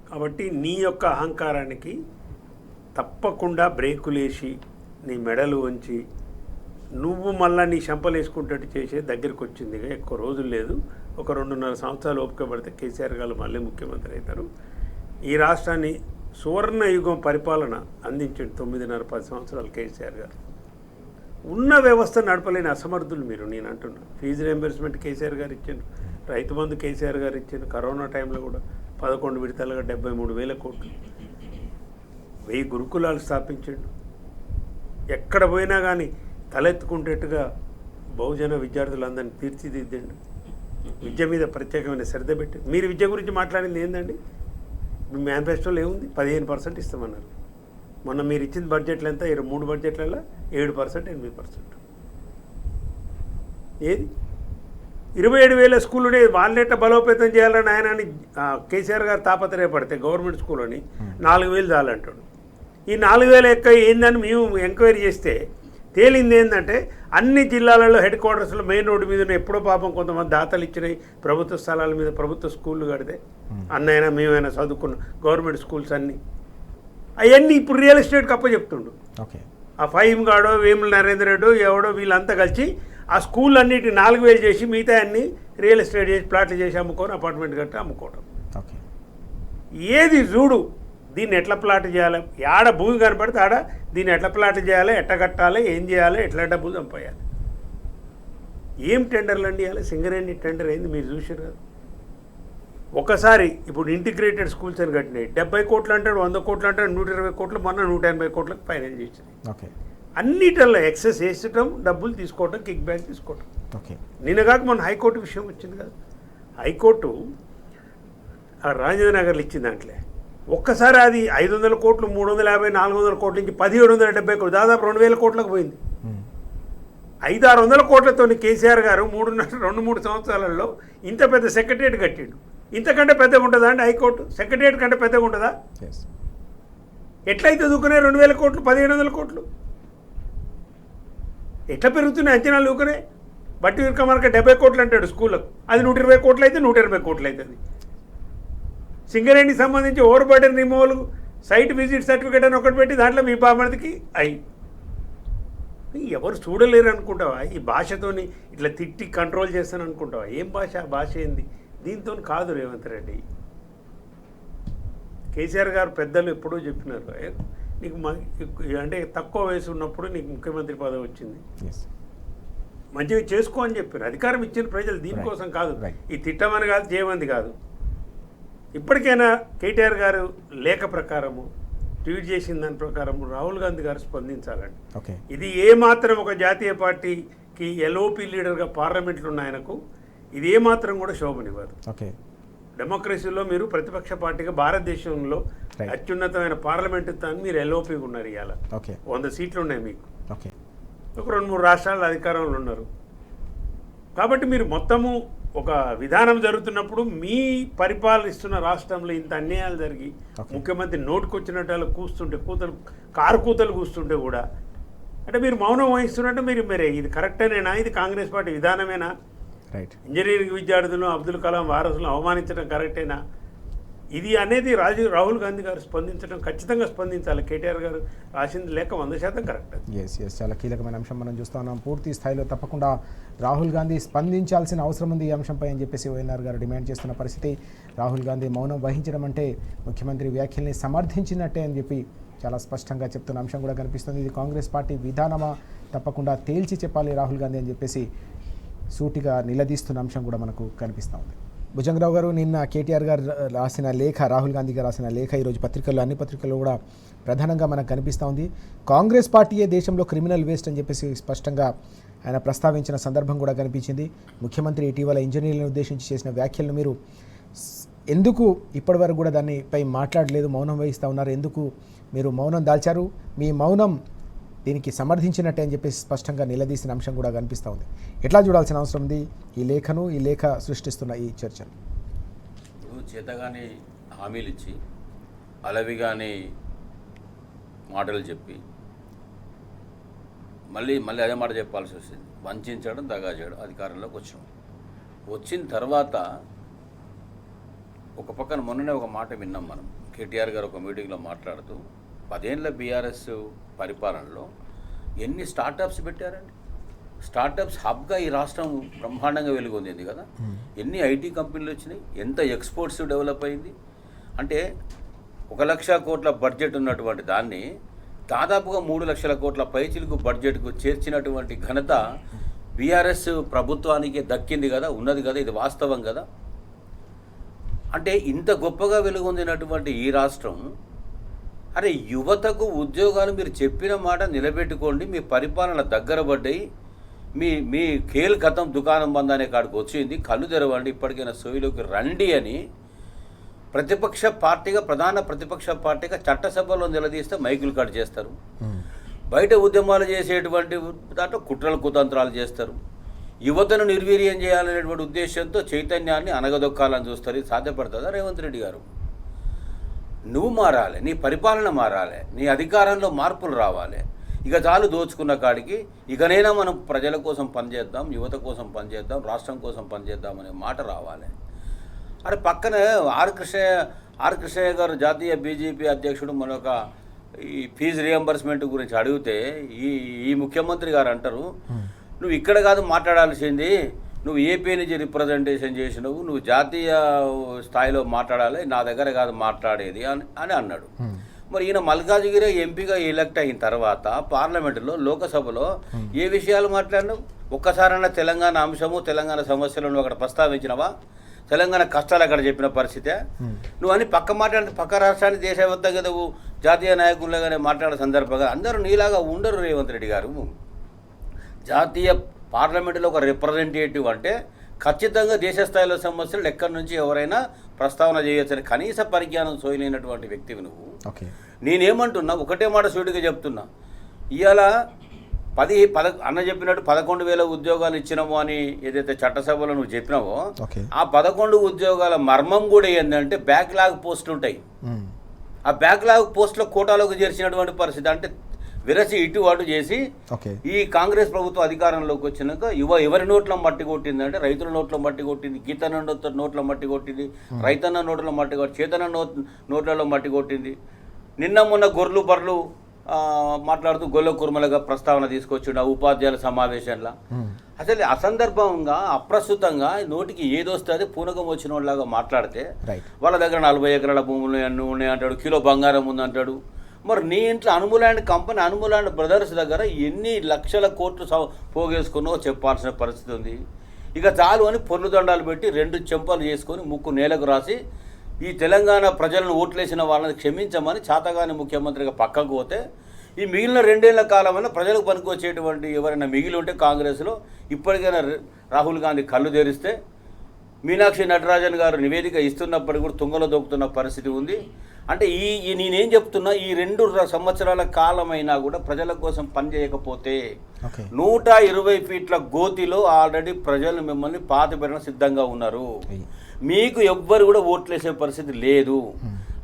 కాబట్టి నీ యొక్క అహంకారానికి తప్పకుండా బ్రేకులేసి నీ మెడలు వంచి నువ్వు మళ్ళీ నీ శంపలు వేసుకుంటట్టు చేసే దగ్గరికి వచ్చింది. ఎక్కువ రోజులు లేదు, ఒక 2.5 సంవత్సరాలు ఓపిక పడితే కేసీఆర్ గారు మళ్ళీ ముఖ్యమంత్రి అవుతారు. ఈ రాష్ట్రాన్ని సువర్ణ యుగం పరిపాలన అందించండి 9.5-10 సంవత్సరాలు కేసీఆర్ గారు. ఉన్న వ్యవస్థ నడపలేని అసమర్థులు మీరు. నేను అంటున్నా, ఫీజు రియంబర్స్మెంట్ కేసీఆర్ గారు ఇచ్చారు, రైతు బంధు కేసీఆర్ గారు ఇచ్చారు, కరోనా టైంలో కూడా 11 విడతలుగా 73,000 కోట్లు, 1000 గురుకులాలు స్థాపించండు. ఎక్కడ పోయినా కానీ తలెత్తుకుంటేట్టుగా బహుజన విద్యార్థులందరినీ తీర్చిదిద్దండి. విద్య మీద ప్రత్యేకమైన శ్రద్ధ పెట్టి మీరు విద్య గురించి మాట్లాడింది ఏందండి? మీ మేనిఫెస్టోలో ఏముంది? 15% ఇస్తామన్నారు. మొన్న మీరు ఇచ్చిన బడ్జెట్లు ఎంత? 3 బడ్జెట్లలో 7%, 8%. ఏది 27,000 స్కూళ్ళని వాళ్ళెట్ట బలోపేతం చేయాలని ఆయన కేసీఆర్ గారు తాపత్రయపడితే గవర్నమెంట్ స్కూల్ని 4,000 చాలంటాడు. ఈ 4,000 ఎక్క ఏందని మేము ఎంక్వైరీ చేస్తే తేలింది ఏంటంటే అన్ని జిల్లాలలో హెడ్ క్వార్టర్స్లో మెయిన్ రోడ్డు మీద ఎప్పుడో పాపం కొంతమంది దాతలు ఇచ్చినాయి ప్రభుత్వ స్థలాల మీద ప్రభుత్వ స్కూళ్ళు కడితే అన్నైనా మేమైనా చదువుకున్న గవర్నమెంట్ స్కూల్స్ అన్నీ అవన్నీ ఇప్పుడు రియల్ ఎస్టేట్కి అప్పచెప్తుండు. ఆ ఫైమ్ గాడో వేముల నరేంద్ర రెడ్డో ఎవడో వీళ్ళంతా కలిసి ఆ స్కూల్ అన్నిటి 4,000 చేసి మిగతా అన్ని రియల్ ఎస్టేట్ చేసి ప్లాట్లు చేసి అమ్ముకొని అపార్ట్మెంట్ కట్టి అమ్ముకోవడం. ఏది చూడు దీన్ని ఎట్లా ప్లాట్ చేయాలి, ఆడ భూమి కనపడితే ఆడ దీన్ని ఎట్లా ప్లాట్ చేయాలి, ఎట్లా కట్టాలి, ఏం చేయాలి, ఎట్లా డబ్బులు చంపేయాలి. ఏం టెండర్లు అండి ఇవ్వాలి? సింగరేణి టెండర్ అయింది మీరు చూసారు కదా. ఒకసారి ఇప్పుడు ఇంటిగ్రేటెడ్ స్కూల్స్ అని కట్టినాయి 70 కోట్లు అంటాడు, 100 కోట్లు అంటాడు, 120 కోట్లు, మొన్న 180 కోట్లకు ఫైనల్ చేసింది. అన్నిటల్లో ఎక్సెస్ వేసటం, డబ్బులు తీసుకోవటం, కిక్ బ్యాక్ తీసుకోవటం. నిన్నగాక మొన్న హైకోర్టు విషయం వచ్చింది కదా. హైకోర్టు రాజేంద్ర నగర్లు ఇచ్చింది దాంట్లో ఒక్కసారి అది 500 కోట్లు, 350, 400 కోట్ల నుంచి 1,770 కోట్లు, దాదాపు 2,000 కోట్లకు పోయింది. 500-600 కోట్లతో కేసీఆర్ గారు 2-3 సంవత్సరాలలో ఇంత పెద్ద సెక్రటరియట్ కట్టిండు. ఇంతకంటే పెద్దగా ఉంటుందా అండి హైకోర్టు? సెక్రటరియట్ కంటే పెద్దగా ఉంటుందా? ఎట్లయితే దూకునే 2,000 కోట్లు, 1,700 కోట్లు ఎట్లా పెరుగుతున్నాయి అంచనాలు దూకునే? బట్టి విక్రమార్క 70 కోట్లు అంటాడు స్కూళ్ళకు, అది 120 కోట్లు అయితే 180 కోట్లు అవుతుంది. సింగరేణికి సంబంధించి over burden removal site visit certificate అని ఒకటి పెట్టి దాంట్లో మీ బామర్దికి ఎవరు చూడలేరు అనుకుంటావా? ఈ భాషతోని ఇట్లా తిట్టి కంట్రోల్ చేస్తాను అనుకుంటావా? ఏం భాష? భాష ఏంది? దీంతో కాదు రేవంత్ రెడ్డి. కేసీఆర్ గారు పెద్దలు ఎప్పుడూ చెప్పినారు, నీకు అంటే తక్కువ వయసు ఉన్నప్పుడు నీకు ముఖ్యమంత్రి పదవి వచ్చింది, మంచిగా చేసుకో అని చెప్పారు. అధికారం ఇచ్చిన ప్రజలు దీనికోసం కాదు, ఈ తిట్టమని కాదు, చేయమంది కాదు. ఇప్పటికైనా కేటీఆర్ గారు లేఖ ప్రకారము ట్వీట్ చేసిన దాని ప్రకారము రాహుల్ గాంధీ గారు స్పందించాలండి. ఇది ఏమాత్రం ఒక జాతీయ పార్టీకి ఎల్ఓపి లీడర్గా పార్లమెంట్లో ఉన్న ఆయనకు ఇది ఏమాత్రం కూడా శోభనివ్వదు. డెమోక్రసీలో మీరు ప్రతిపక్ష పార్టీగా భారతదేశంలో అత్యున్నతమైన పార్లమెంటు తాను మీరు ఎల్ఓపి ఉన్నారు. ఇవాళ 100 సీట్లు ఉన్నాయి మీకు, ఒక 2-3 రాష్ట్రాల అధికారంలో ఉన్నారు. కాబట్టి మీరు మొత్తము ఒక విధానం జరుగుతున్నప్పుడు మీ పరిపాలిస్తున్న రాష్ట్రంలో ఇంత అన్యాయాలు జరిగి ముఖ్యమంత్రి నోటుకొచ్చినట్టు కూస్తుంటే కారు కూతలు కూస్తుంటే కూడా అంటే మీరు మౌనం వహిస్తున్నట్టు మీరు ఇది కరెక్టేనేనా? ఇది కాంగ్రెస్ పార్టీ విధానమేనా? ఇంజనీరింగ్ విద్యార్థులను అబ్దుల్ కలాం వారసులను అవమానించడం కరెక్టేనా? ఇది అనేది రాహుల్ గాంధీ గారు స్పందించడం, ఖచ్చితంగా స్పందించాలి. కేటీఆర్ గారు రాసింది లేక 100% కరెక్ట్. ఎస్ చాలా కీలకమైన అంశం మనం చూస్తా ఉన్నాం. పూర్తి స్థాయిలో తప్పకుండా రాహుల్ గాంధీ స్పందించాల్సిన అవసరం ఉంది ఈ అంశంపై అని చెప్పేసి వైఎన్ఆర్ గారు డిమాండ్ చేస్తున్న పరిస్థితి. రాహుల్ గాంధీ మౌనం వహించడం అంటే ముఖ్యమంత్రి వ్యాఖ్యల్ని సమర్థించినట్టే అని చెప్పి చాలా స్పష్టంగా చెప్తున్న అంశం కూడా కనిపిస్తుంది. ఇది కాంగ్రెస్ పార్టీ విధానమా? తప్పకుండా తేల్చి చెప్పాలి రాహుల్ గాంధీ అని చెప్పేసి సూటిగా నిలదీస్తున్న అంశం కూడా మనకు కనిపిస్తూ ఉంది. భుజంగరావు గారు, నిన్న కేటీఆర్ గారు రాసిన లేఖ, రాహుల్ గాంధీ గారు రాసిన లేఖ ఈరోజు పత్రికల్లో, అన్ని పత్రికల్లో కూడా ప్రధానంగా మనకు కనిపిస్తూ ఉంది. కాంగ్రెస్ పార్టీయే దేశంలో క్రిమినల్ వేస్ట్ అని చెప్పేసి స్పష్టంగా ఆయన ప్రస్తావించిన సందర్భం కూడా కనిపించింది. ముఖ్యమంత్రి ఇటీవల ఇంజనీర్లను ఉద్దేశించి చేసిన వ్యాఖ్యలను మీరు ఎందుకు ఇప్పటివరకు కూడా దానిపై మాట్లాడలేదు, మౌనం వహిస్తూ ఉన్నారు? ఎందుకు మీరు మౌనం దాల్చారు? మీ మౌనం దీనికి సమర్థించినట్టే అని చెప్పేసి స్పష్టంగా నిలదీసిన అంశం కూడా కనిపిస్తూ ఉంది. ఎట్లా చూడాల్సిన అవసరం ఉంది ఈ లేఖను, ఈ లేఖ సృష్టిస్తున్న ఈ చర్చను? చేతగాని హామీలు ఇచ్చి అలవిగాని మాటలు చెప్పి మళ్ళీ అదే మాట చెప్పాల్సి వచ్చింది. వంచడం, దగా చేయడం. అధికారంలోకి వచ్చిన తర్వాత ఒక పక్కన మొన్ననే ఒక మాట విన్నాం మనం. కేటీఆర్ గారు ఒక మీటింగ్లో మాట్లాడుతూ 10 ఏళ్ల బీఆర్ఎస్ పరిపాలనలో ఎన్ని స్టార్టప్స్ పెట్టారండి. స్టార్టప్స్ హబ్గా ఈ రాష్ట్రం బ్రహ్మాండంగా వెలుగొందింది కదా. ఎన్ని ఐటీ కంపెనీలు వచ్చినాయి, ఎంత ఎక్స్పోర్ట్స్ డెవలప్ అయింది. అంటే 1,00,000 కోట్ల బడ్జెట్ ఉన్నటువంటి దాన్ని దాదాపుగా 3 లక్షల కోట్ల పైచిలకు బడ్జెట్కు చేర్చినటువంటి ఘనత బీఆర్ఎస్ ప్రభుత్వానికి దక్కింది కదా, ఉన్నది కదా. ఇది వాస్తవం కదా. అంటే ఇంత గొప్పగా వెలుగొందినటువంటి ఈ రాష్ట్రం, అరే యువతకు ఉద్యోగాలు మీరు చెప్పిన మాట నిలబెట్టుకోండి, మీ పరిపాలన దగ్గర పడ్డాయి, మీ ఖేల్ ఖతం దుకాణం బంద్ అనే కాడికి వచ్చింది, కళ్ళు తెరవండి, ఇప్పటికైనా సోయిలోకి రండి అని ప్రధాన ప్రతిపక్ష పార్టీగా చట్టసభలో నిలదీస్తే మైకులు కట్ చేస్తారు. బయట ఉద్యమాలు చేసేటువంటి దాంట్లో కుట్రలు కుతంత్రాలు చేస్తారు. యువతను నిర్వీర్యం చేయాలనేటువంటి ఉద్దేశంతో చైతన్యాన్ని అనగదొక్కాలని చూస్తారు. ఇది సాధ్యపడుతుందా రేవంత్ రెడ్డి గారు? నువ్వు మారాలి, నీ పరిపాలన మారాలి, నీ అధికారంలో మార్పులు రావాలి. ఇక చాలు దోచుకున్న కాడికి, ఇకనైనా మనం ప్రజల కోసం పనిచేద్దాం, యువత కోసం పనిచేద్దాం, రాష్ట్రం కోసం పనిచేద్దాం అనే మాట రావాలి. అరే పక్కన ఆర్ కృష్ణయ్య గారు జాతీయ బీజేపీ అధ్యక్షుడు మనొక ఈ ఫీజు రియంబర్స్మెంట్ గురించి అడిగితే ఈ ముఖ్యమంత్రి గారు అంటారు, నువ్వు ఇక్కడ కాదు మాట్లాడాల్సింది, నువ్వు ఏపీ నుంచి రిప్రజెంటేషన్ చేసినవు, నువ్వు జాతీయ స్థాయిలో మాట్లాడాలి, నా దగ్గర కాదు మాట్లాడేది అని అన్నాడు. మరి ఈయన మల్కాజ్గిరి ఎంపీగా ఎలక్ట్ అయిన తర్వాత పార్లమెంటులో, లోకసభలో ఏ విషయాలు మాట్లాడినావు? ఒక్కసారైనా తెలంగాణ అంశము, తెలంగాణ సమస్యలను అక్కడ ప్రస్తావించినవా? తెలంగాణ కష్టాలు అక్కడ చెప్పిన పరిస్థితే? నువ్వు అని పక్క రాష్ట్రాన్ని దేశవ్యాప్తంగా నువ్వు జాతీయ నాయకులుగానే మాట్లాడే సందర్భంగా అందరూ నీలాగా ఉండరు రేవంత్ రెడ్డి గారు. జాతీయ పార్లమెంటులో ఒక రిప్రజెంటేటివ్ అంటే ఖచ్చితంగా దేశ స్థాయిలో సమస్యలు ఎక్కడి నుంచి ఎవరైనా ప్రస్తావన చేయొచ్చని కనీస పరిజ్ఞానం సోయలేనటువంటి వ్యక్తివి నువ్వు. నేనేమంటున్నా, ఒకటే మాట సూటిగా చెప్తున్నా, ఇవాళ అన్న చెప్పినట్టు 11,000 ఉద్యోగాలు ఇచ్చినాము అని ఏదైతే చట్టసభలో నువ్వు చెప్పినావో, ఆ 11 ఉద్యోగాల మర్మం కూడా ఏంటంటే బ్యాక్లాగ్ పోస్టులు ఉంటాయి. ఆ బ్యాక్లాగ్ పోస్టులో కోటాలోకి చేర్చినటువంటి పరిస్థితి. అంటే విరసి ఇటు అటు చేసి ఈ కాంగ్రెస్ ప్రభుత్వం అధికారంలోకి వచ్చినాక ఎవరి నోట్ల మట్టి కొట్టింది అంటే రైతుల నోట్ల మట్టి కొట్టింది, గీతన్న నోట్ల మట్టి కొట్టింది, రైతన్న నోట్ల మట్టి కొట్టి, చేతన్న నోట్లలో మట్టి కొట్టింది. నిన్న మొన్న గొర్రెలు బర్రెలు మాట్లాడుతూ గొల్ల కుర్మలుగా ప్రస్తావన తీసుకొచ్చిండు ఉపాధ్యాయుల సమావేశంలో. అసలు అసందర్భంగా అప్రస్తుతంగా నోటికి ఏదొస్తుంది పూనకం వచ్చిన వాళ్ళలాగా మాట్లాడితే వాళ్ళ దగ్గర 40 ఎకరాల భూములు అన్నీ ఉన్నాయి అంటాడు, కిలో బంగారం ఉందంటాడు. మరి నీ ఇంట్లో అనుములాండ్ కంపెనీ అనుములాండ్ బ్రదర్స్ దగ్గర ఎన్ని లక్షల కోట్లు పోగేసుకున్నావో చెప్పాల్సిన పరిస్థితి ఉంది. ఇక చాలు అని పొర్లు దండాలు పెట్టి 2 చెంపలు చేసుకొని ముక్కు నేలకు రాసి ఈ తెలంగాణ ప్రజలను ఓట్లేసిన వాళ్ళని క్షమించమని చాతగాని ముఖ్యమంత్రిగా పక్కకు పోతే ఈ మిగిలిన 2 ఏళ్ల కాలమైనా ప్రజలకు పనికి వచ్చేటువంటి ఎవరైనా మిగిలి ఉంటే కాంగ్రెస్లో ఇప్పటికైనా రాహుల్ గాంధీ కళ్ళు తెరిస్తే మీనాక్షి నటరాజన్ గారు నివేదిక ఇస్తున్నప్పటికీ కూడా తుంగలో దొక్కుతున్న పరిస్థితి ఉంది. అంటే నేనేం చెప్తున్నా, ఈ 2 సంవత్సరాల కాలమైనా కూడా ప్రజల కోసం పనిచేయకపోతే 120 ఫీట్ల గోతిలో ఆల్రెడీ ప్రజలు మిమ్మల్ని పాతిపెట్టడం సిద్ధంగా ఉన్నారు. మీకు ఎవ్వరు కూడా ఓట్లేసే పరిస్థితి లేదు.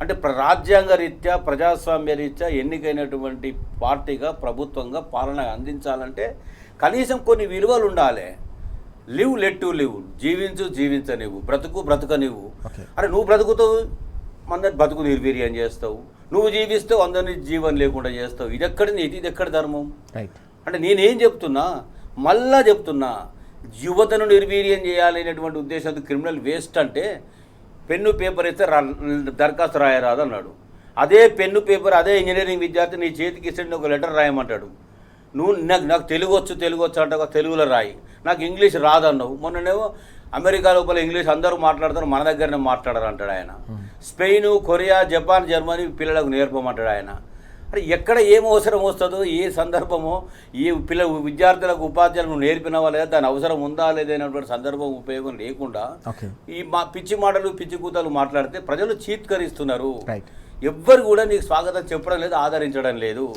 అంటే రాజ్యాంగ రీత్యా ప్రజాస్వామ్య రీత్యా ఎన్నికైనటువంటి పార్టీగా ప్రభుత్వంగా పాలన అందించాలంటే కనీసం కొన్ని విలువలు ఉండాలి. లివ్ లెట్ టు లివ్, జీవించనివ్వు, బ్రతుకనివ్వు. అరే నువ్వు బ్రతుకుతావు, అందరిని బతుకు నిర్వీర్యం చేస్తావు, నువ్వు జీవిస్తావు, అందరినీ జీవనం లేకుండా చేస్తావు. ఇది ఎక్కడి నీతి, ఇది ఎక్కడి ధర్మం? అంటే నేనేం చెప్తున్నా, మళ్ళా చెప్తున్నా, యువతను నిర్వీర్యం చేయాలనేటువంటి ఉద్దేశంతో క్రిమినల్ వేస్ట్ అంటే పెన్ను పేపర్ ఇస్తే దరఖాస్తు రాయరాదు అన్నాడు. అదే పెన్ను పేపర్ అదే ఇంజనీరింగ్ విద్యార్థి నీ చేతికి ఇస్తే ఒక లెటర్ రాయమంటాడు. నువ్వు నాకు తెలుగు వచ్చు అంటే తెలుగులో రాయి, నాకు ఇంగ్లీష్ రాదన్నావు. మొన్ననేమో అమెరికా లోపల ఇంగ్లీష్ అందరూ మాట్లాడతారు, మన దగ్గరనే మాట్లాడారు అంటాడు ఆయన. స్పెయిన్, కొరియా, జపాన్, జర్మనీ పిల్లలకు నేర్పమంటాడు ఆయన. అంటే ఎక్కడ ఏం అవసరం వస్తుందో, ఏ సందర్భమో, ఏ విద్యార్థులకు ఉపాధ్యాయులకు నేర్పినవా లేదా, దాని అవసరం ఉందా లేదనేటువంటి సందర్భం ఉపయోగం లేకుండా ఈ పిచ్చి మాటలు పిచ్చి కూతలు మాట్లాడితే ప్రజలు చీత్కరిస్తున్నారు. ఎవ్వరు కూడా నీకు స్వాగతం చెప్పడం లేదు, ఆదరించడం లేదు.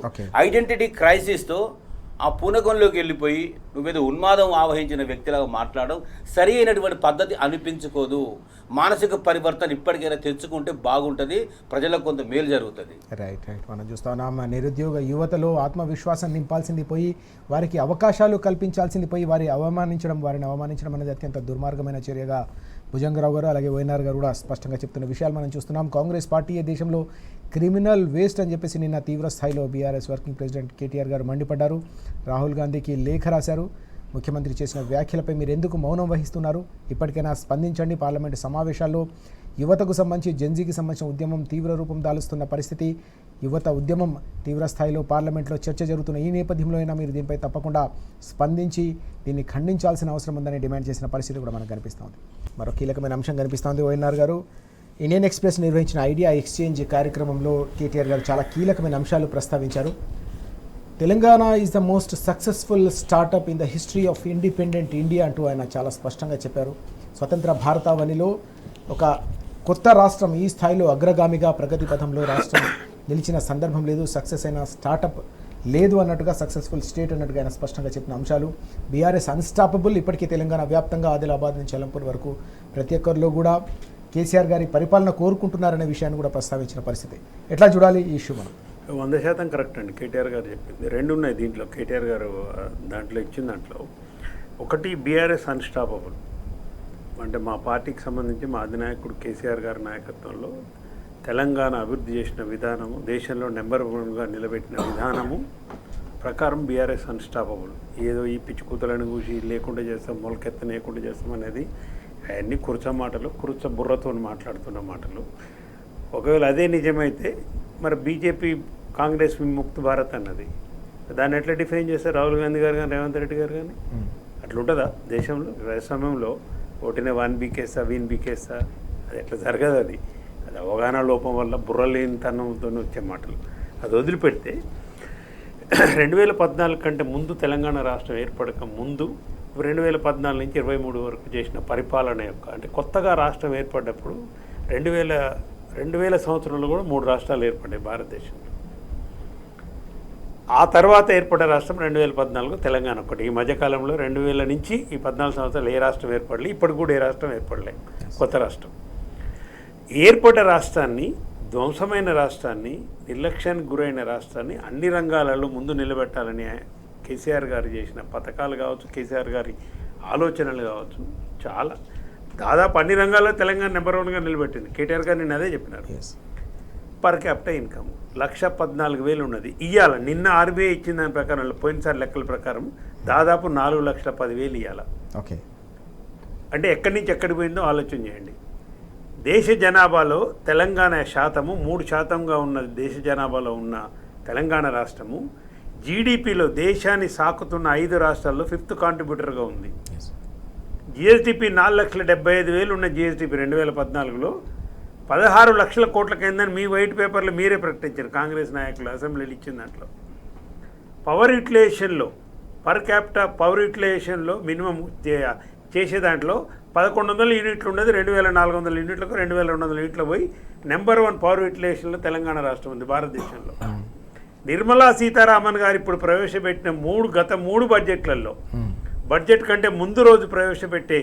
ఐడెంటిటీ క్రైసిస్తో ఆ పూనకంలోకి వెళ్ళిపోయి నువ్వేదో ఉన్మాదం ఆవహించిన వ్యక్తిలాగా మాట్లాడడం సరి అయినటువంటి పద్ధతి అనిపించుకోదు. మానసిక పరివర్తన ఇప్పటికైనా తెచ్చుకుంటే బాగుంటుంది, ప్రజలకు కొంత మేలు జరుగుతుంది. రైట్. మనం చూస్తా ఉన్నాం, నిరుద్యోగ యువతలో ఆత్మవిశ్వాసం నింపాల్సింది పోయి వారికి అవకాశాలు కల్పించాల్సింది పోయి వారిని అవమానించడం అనేది అత్యంత దుర్మార్గమైన చర్యగా భుజంగరావు గారు అలాగే వైఎన్ఆర్ గారు కూడా స్పష్టంగా చెప్తున్న విషయాలు మనం చూస్తున్నాం. కాంగ్రెస్ పార్టీ దేశంలో క్రిమినల్ వేస్ట్ అని చెప్పేసి నిన్న తీవ్ర స్థాయిలో బీఆర్ఎస్ వర్కింగ్ ప్రెసిడెంట్ కేటీఆర్ గారు మండిపడ్డారు. రాహుల్ గాంధీకి లేఖ రాశారు. ముఖ్యమంత్రి చేసిన వ్యాఖ్యలపై మీరు ఎందుకు మౌనం వహిస్తున్నారు, ఇప్పటికైనా స్పందించండి. పార్లమెంటు సమావేశాల్లో యువతకు సంబంధించి జెన్జీకి సంబంధించిన ఉద్యమం తీవ్ర రూపం దాలుస్తున్న పరిస్థితి, యువత ఉద్యమం తీవ్ర స్థాయిలో పార్లమెంట్లో చర్చ జరుగుతున్న ఈ నేపథ్యంలో అయినా మీరు దీనిపై తప్పకుండా స్పందించి దీన్ని ఖండించాల్సిన అవసరం ఉందని డిమాండ్ చేసిన పరిస్థితి కూడా మనకు కనిపిస్తోంది. మరో కీలకమైన అంశం కనిపిస్తోంది. వైఎన్ఆర్ గారు ఇండియన్ ఎక్స్ప్రెస్ నిర్వహించిన ఐడియా ఎక్స్చేంజ్ కార్యక్రమంలో కేటీఆర్ గారు చాలా కీలకమైన అంశాలు ప్రస్తావించారు. Telangana is the most successful startup in the history of independent India అంటూ ఆయన చాలా స్పష్టంగా చెప్పారు. స్వతంత్ర భారతావనిలో ఒక కొత్త రాష్ట్రం ఈ స్థాయిలో అగ్రగామిగా ప్రగతి పథంలో రాష్ట్రం నిలిచిన సందర్భం లేదు, సక్సెస్ అయిన స్టార్టప్ లేదు అన్నట్టుగా, సక్సెస్ఫుల్ స్టేట్ అన్నట్టుగా ఆయన స్పష్టంగా చెప్పిన అంశాలు. బీఆర్ఎస్ అన్స్టాపబుల్, ఇప్పటికీ తెలంగాణ వ్యాప్తంగా ఆదిలాబాద్ నుంచి అలంపూర్ వరకు ప్రతి ఒక్కరిలో కూడా కేసీఆర్ గారి పరిపాలన కోరుకుంటున్నారనే విషయాన్ని కూడా ప్రస్తావించిన పరిస్థితి. ఎట్లా చూడాలి ఈ ఇష్యూ? మనం 100% కరెక్ట్ అండి కేటీఆర్ గారు చెప్పింది. 2 ఉన్నాయి దీంట్లో, కేటీఆర్ గారు దాంట్లో ఇచ్చిన దాంట్లో. ఒకటి బీఆర్ఎస్ అన్స్టాపబుల్ అంటే మా పార్టీకి సంబంధించి మా అధినాయకుడు కేసీఆర్ గారి నాయకత్వంలో తెలంగాణ అభివృద్ధి చేసిన విధానము, దేశంలో నెంబర్ 1గా నిలబెట్టిన విధానము ప్రకారం బీఆర్ఎస్ అన్స్టాపబుల్. ఏదో ఈ పిచ్చి కూతలను కూసి లేకుండా చేస్తాం, మొలకెత్తనేయకుండా చేస్తాం అనేది అవన్నీ కుర్చ మాటలు, కుర్చ బుర్రతో మాట్లాడుతున్న మాటలు. ఒకవేళ అదే నిజమైతే మరి బీజేపీ కాంగ్రెస్ విముక్త భారత్ అన్నది దాన్ని ఎట్లా డిఫైన్ చేస్తారు రాహుల్ గాంధీ గారు కానీ రేవంత్ రెడ్డి గారు కానీ? అట్లా ఉంటుందా దేశంలో? సమయంలో ఓటినే వాన్ బీకేస్తా వీన్ బీకేస్తా, అది ఎట్లా జరగదు. అది అవగాహన లోపం వల్ల బుర్రలేనితనంతో వచ్చే మాటలు. అది వదిలిపెడితే 2014 కంటే ముందు తెలంగాణ రాష్ట్రం ఏర్పడక ముందు 2014 నుంచి 23 వరకు చేసిన పరిపాలన యొక్క అంటే కొత్తగా రాష్ట్రం ఏర్పడ్డప్పుడు 2000 సంవత్సరంలో కూడా 3 రాష్ట్రాలు ఏర్పడ్డాయి భారతదేశంలో. ఆ తర్వాత ఏర్పడ్డ రాష్ట్రం 2014 తెలంగాణ ఒకటి. ఈ మధ్యకాలంలో 2000 నుంచి ఈ 14 సంవత్సరాలు ఏ రాష్ట్రం ఏర్పడలే, ఇప్పటికి కూడా ఏ రాష్ట్రం ఏర్పడలే. కొత్త రాష్ట్రం ఏర్పడ్డ రాష్ట్రాన్ని, ధ్వంసమైన రాష్ట్రాన్ని, నిర్లక్ష్యానికి గురైన రాష్ట్రాన్ని అన్ని రంగాలలో ముందు నిలబెట్టాలని కేసీఆర్ గారు చేసిన పథకాలు కావచ్చు, కేసీఆర్ గారి ఆలోచనలు కావచ్చు, చాలా దాదాపు అన్ని రంగాల్లో తెలంగాణ నెంబర్ 1గా నిలబెట్టింది. కేటీఆర్ గారు నేను అదే చెప్పినారు. పర్ క్యాపిటల్ ఇన్కమ్ 1,14,000 ఉన్నది. ఇవాళ నిన్న ఆర్బీఐ ఇచ్చిన దాని ప్రకారం పోయినసారి లెక్కల ప్రకారం దాదాపు 4,10,000 ఇవ్వాలి. ఓకే, అంటే ఎక్కడి నుంచి ఎక్కడికి పోయిందో ఆలోచన చేయండి. దేశ జనాభాలో తెలంగాణ శాతము 3%గా ఉన్న దేశ జనాభాలో ఉన్న తెలంగాణ రాష్ట్రము జీడిపిలో దేశాన్ని సాకుతున్న 5 రాష్ట్రాల్లో 5th కాంట్రిబ్యూటర్గా ఉంది. జిఎస్డిపి 4,75,000 ఉన్న జిఎస్డిపి 2014లో 16 లక్షల కోట్ల కిందని మీ వైట్ పేపర్లో మీరే ప్రకటించారు కాంగ్రెస్ నాయకులు అసెంబ్లీలో ఇచ్చిన దాంట్లో. పవర్ యూటిలైజేషన్లో పర్ క్యాపిటల్ పవర్ యూటిలైజేషన్లో మినిమం చేసే దాంట్లో 1,100 యూనిట్లు ఉన్నది, 2,400 యూనిట్లకు 2,200 యూనిట్లు పోయి నెంబర్ 1 పవర్ యూటిలైజేషన్లో తెలంగాణ రాష్ట్రం ఉంది భారతదేశంలో. నిర్మలా సీతారామన్ గారు ఇప్పుడు ప్రవేశపెట్టిన గత మూడు బడ్జెట్లలో బడ్జెట్ కంటే ముందు రోజు ప్రవేశపెట్టే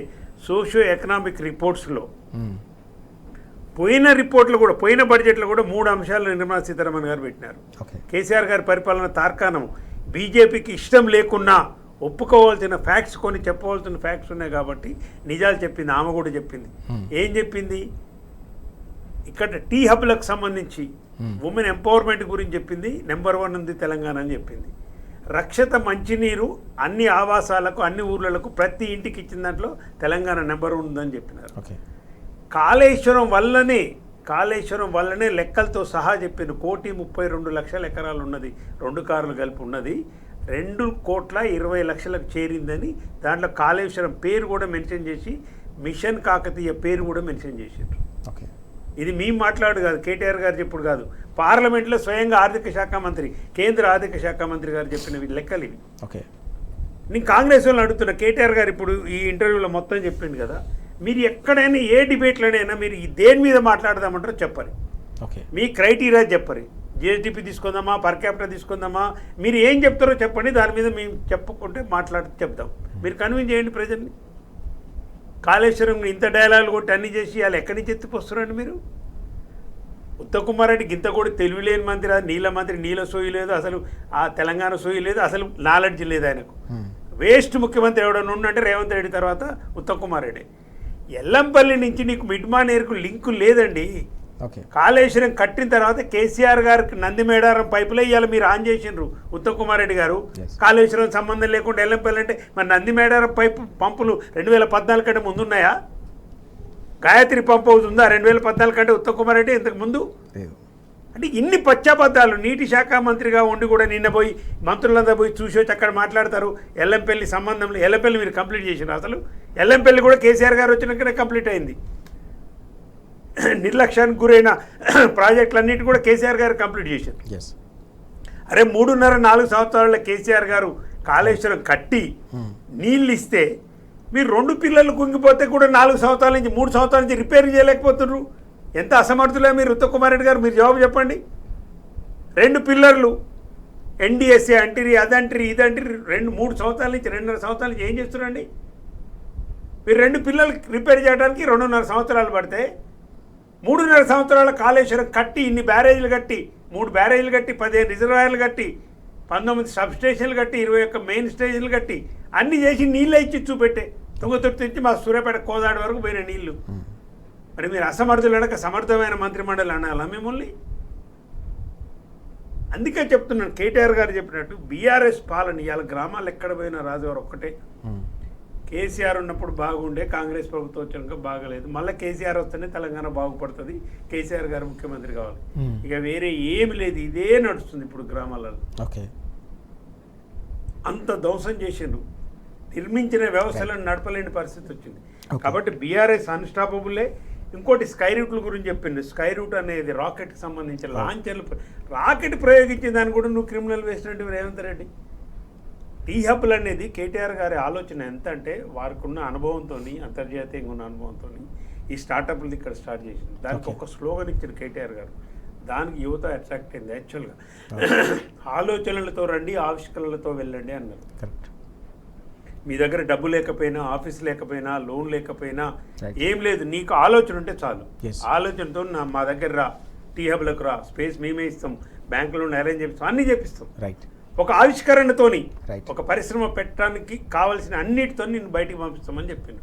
సోషియో ఎకనామిక్ రిపోర్ట్స్లో పోయిన బడ్జెట్లో కూడా 3 అంశాలు నిర్మలా సీతారామన్ గారు పెట్టినారు. కేసీఆర్ గారి పరిపాలన తార్కాణం బీజేపీకి ఇష్టం లేకున్నా ఒప్పుకోవాల్సిన ఫ్యాక్ట్స్ కొన్ని చెప్పవలసిన ఫ్యాక్ట్స్ ఉన్నాయి కాబట్టి నిజాలు చెప్పింది. ఆమె కూడా చెప్పింది. ఏం చెప్పింది? ఇక్కడ టీ హబ్లకు సంబంధించి ఉమెన్ ఎంపవర్మెంట్ గురించి చెప్పింది. నెంబర్ 1 ఉంది తెలంగాణ అని చెప్పింది. రక్షిత మంచినీరు అన్ని ఆవాసాలకు అన్ని ఊర్లకు ప్రతి ఇంటికి ఇచ్చిన దాంట్లో తెలంగాణ నెంబర్ 1 ఉందని చెప్పినారు. కాళేశ్వరం వల్లనే లెక్కలతో సహా చెప్పిన 1,32,00,000 ఎకరాలు ఉన్నది, 2 కార్లు కలిపి ఉన్నది, 2,20,00,000 చేరిందని దాంట్లో కాళేశ్వరం పేరు కూడా మెన్షన్ చేసి మిషన్ కాకతీయ పేరు కూడా మెన్షన్ చేశారు. ఇది మేము మాట్లాడు కాదు, కేటీఆర్ గారు చెప్పుడు కాదు, పార్లమెంట్లో స్వయంగా ఆర్థిక శాఖ మంత్రి, కేంద్ర ఆర్థిక శాఖ మంత్రి గారు చెప్పిన లెక్కలు ఇవి. నేను కాంగ్రెస్ వాళ్ళని అడుగుతున్నా, కేటీఆర్ గారు ఇప్పుడు ఈ ఇంటర్వ్యూలో మొత్తం చెప్పిండు కదా, మీరు ఎక్కడైనా ఏ డిబేట్లోనైనా మీరు దేని మీద మాట్లాడదామంటారో చెప్పరు. మీ క్రైటీరియా చెప్పరు. జిఎస్డిపి తీసుకుందామా, పర్ క్యాపిటల్ తీసుకుందామా, మీరు ఏం చెప్తారో చెప్పండి, దాని మీద మేము చెప్పుకుంటే చెప్దాం. మీరు కన్విన్స్ చేయండి ప్రజల్ని. కాళేశ్వరం ఇంత డైలాగులు కొట్టి అన్ని చేసి వాళ్ళు ఎక్కడి నుంచి ఎత్తిపోస్తున్నారండి మీరు? ఉత్తమ్ కుమార్ రెడ్డికి ఇంత కూడా తెలివిలేని మంత్రి, నీళ్ళ సోయి లేదు, అసలు ఆ తెలంగాణ సోయి లేదు, అసలు నాలెడ్జ్ లేదు ఆయనకు. వేస్ట్ ముఖ్యమంత్రి ఎవడన్నా ఉండంటే రేవంత్ రెడ్డి తర్వాత ఉత్తమ్ కుమార్ రెడ్డి. ఎల్లంపల్లి నుంచి నీకు మిడ్ మానేరుకు లింకు లేదండి. కాళేశ్వరం కట్టిన తర్వాత కేసీఆర్ గారికి నందిమేడారం పైపులే ఇవాళ మీరు ఆన్ చేసిండ్రు ఉత్తమ్ కుమార్ రెడ్డి గారు. కాళేశ్వరం సంబంధం లేకుండా ఎల్లంపల్లి అంటే మరి నందిమేడారం పంపులు 2014 కంటే ముందున్నాయా? గాయత్రి పంప్ హౌస్ ఉందా 2014 కంటే ఉత్తమ్ కుమార్ రెడ్డి ఇంతకు ముందు? అంటే ఇన్ని పచ్చాబద్దాలు. నీటి శాఖ మంత్రిగా ఉండి కూడా నిన్న పోయి మంత్రులంతా పోయి చూసి వచ్చి అక్కడ మాట్లాడతారు ఎల్లంపల్లి సంబంధంలో. ఎల్లంపల్లి మీరు కంప్లీట్ చేసినారు. అసలు ఎల్లంపల్లి కూడా కేసీఆర్ గారు వచ్చినాకనే కంప్లీట్ అయింది. నిర్లక్ష్యానికి గురైన ప్రాజెక్టులన్నిటి కూడా కేసీఆర్ గారు కంప్లీట్ చేశారు. అరే 3.5-4 సంవత్సరాల కేసీఆర్ గారు కాళేశ్వరం కట్టి నీళ్ళు ఇస్తే మీరు 2 పిల్లలు కుంగిపోతే కూడా 4 సంవత్సరాల నుంచి 3 సంవత్సరాల నుంచి రిపేర్ చేయలేకపోతున్నారు. ఎంత అసమర్థులే మీరు ఉత్తమ్ కుమార్ రెడ్డి గారు? మీరు జవాబు చెప్పండి. 2 పిల్లర్లు ఎన్డీఎస్ఏ అంటిరి, అదంటిరి, ఇదంటిరి, 2-3 సంవత్సరాల నుంచి 2.5 సంవత్సరాల నుంచి ఏం చేస్తున్నారండి మీరు? 2 పిల్లలు రిపేర్ చేయడానికి 2.5 సంవత్సరాలు పడితే 3.5 సంవత్సరాల కాళేశ్వరం కట్టి ఇన్ని బ్యారేజీలు కట్టి 3 బ్యారేజీలు కట్టి 15 రిజర్వాయర్లు కట్టి 19 సబ్ స్టేషన్లు కట్టి 21 మెయిన్ స్టేషన్లు కట్టి అన్ని చేసి నీళ్ళే ఇచ్చి చూపెట్టే తుంగతుర్తి నుంచి మా సూర్యాపేట కోదాడ వరకు పోయిన నీళ్లు. మరి మీరు అసమర్థులు అనక సమర్థమైన మంత్రిమండలి అనాలా మిమ్మల్ని? అందుకే చెప్తున్నాను, కేటీఆర్ గారు చెప్పినట్టు బీఆర్ఎస్ పాలన ఇవాళ గ్రామాలు ఎక్కడ పోయినా రాజుగారు ఒక్కటే. కేసీఆర్ ఉన్నప్పుడు బాగుండే, కాంగ్రెస్ ప్రభుత్వం వచ్చాక బాగలేదు, మళ్ళీ కేసీఆర్ వస్తేనే తెలంగాణ బాగుపడుతుంది, కేసీఆర్ గారు ముఖ్యమంత్రి కావాలి, ఇక వేరే ఏమి లేదు, ఇదే నడుస్తుంది ఇప్పుడు గ్రామాలలో. అంత ధ్వంసం చేసిండ్రు, నిర్మించిన వ్యవస్థలను నడపలేని పరిస్థితి వచ్చింది. కాబట్టి బీఆర్ఎస్ అన్స్టాపబుల్లే. ఇంకోటి స్కై రూట్ల గురించి చెప్పింది. స్కై రూట్ అనేది రాకెట్కి సంబంధించిన లాంచర్లు, రాకెట్ ప్రయోగించిన దాన్ని కూడా నువ్వు క్రిమినల్ వేసినట్టు రేవంత్ రెడ్డి. టీ హబ్లు అనేది కేటీఆర్ గారి ఆలోచన ఎంత అంటే వారికి ఉన్న అనుభవంతో, అంతర్జాతీయంగా ఉన్న అనుభవంతో ఈ స్టార్టప్లు ఇక్కడ స్టార్ట్ చేసింది. దానికి ఒక స్లోగన్ ఇచ్చిన కేటీఆర్ గారు, దానికి యువత అట్రాక్ట్ అయింది. యాక్చువల్గా ఆలోచనలతో రండి, ఆవిష్కరణలతో వెళ్ళండి అన్నారు. మీ దగ్గర డబ్బు లేకపోయినా, ఆఫీస్ లేకపోయినా, లోన్ లేకపోయినా ఏం లేదు, నీకు ఆలోచన ఉంటే చాలు. ఆలోచనతో మా దగ్గర రా, టీ హబ్లకు రా, స్పేస్ మేమే ఇస్తాం, బ్యాంకులో అరేంజ్ చేపిస్తాం, అన్నీ చేపిస్తాం. ఒక ఆవిష్కరణతోని ఒక పరిశ్రమ పెట్టడానికి కావాల్సిన అన్నిటితో నేను బయటికి పంపిస్తామని చెప్పిండు.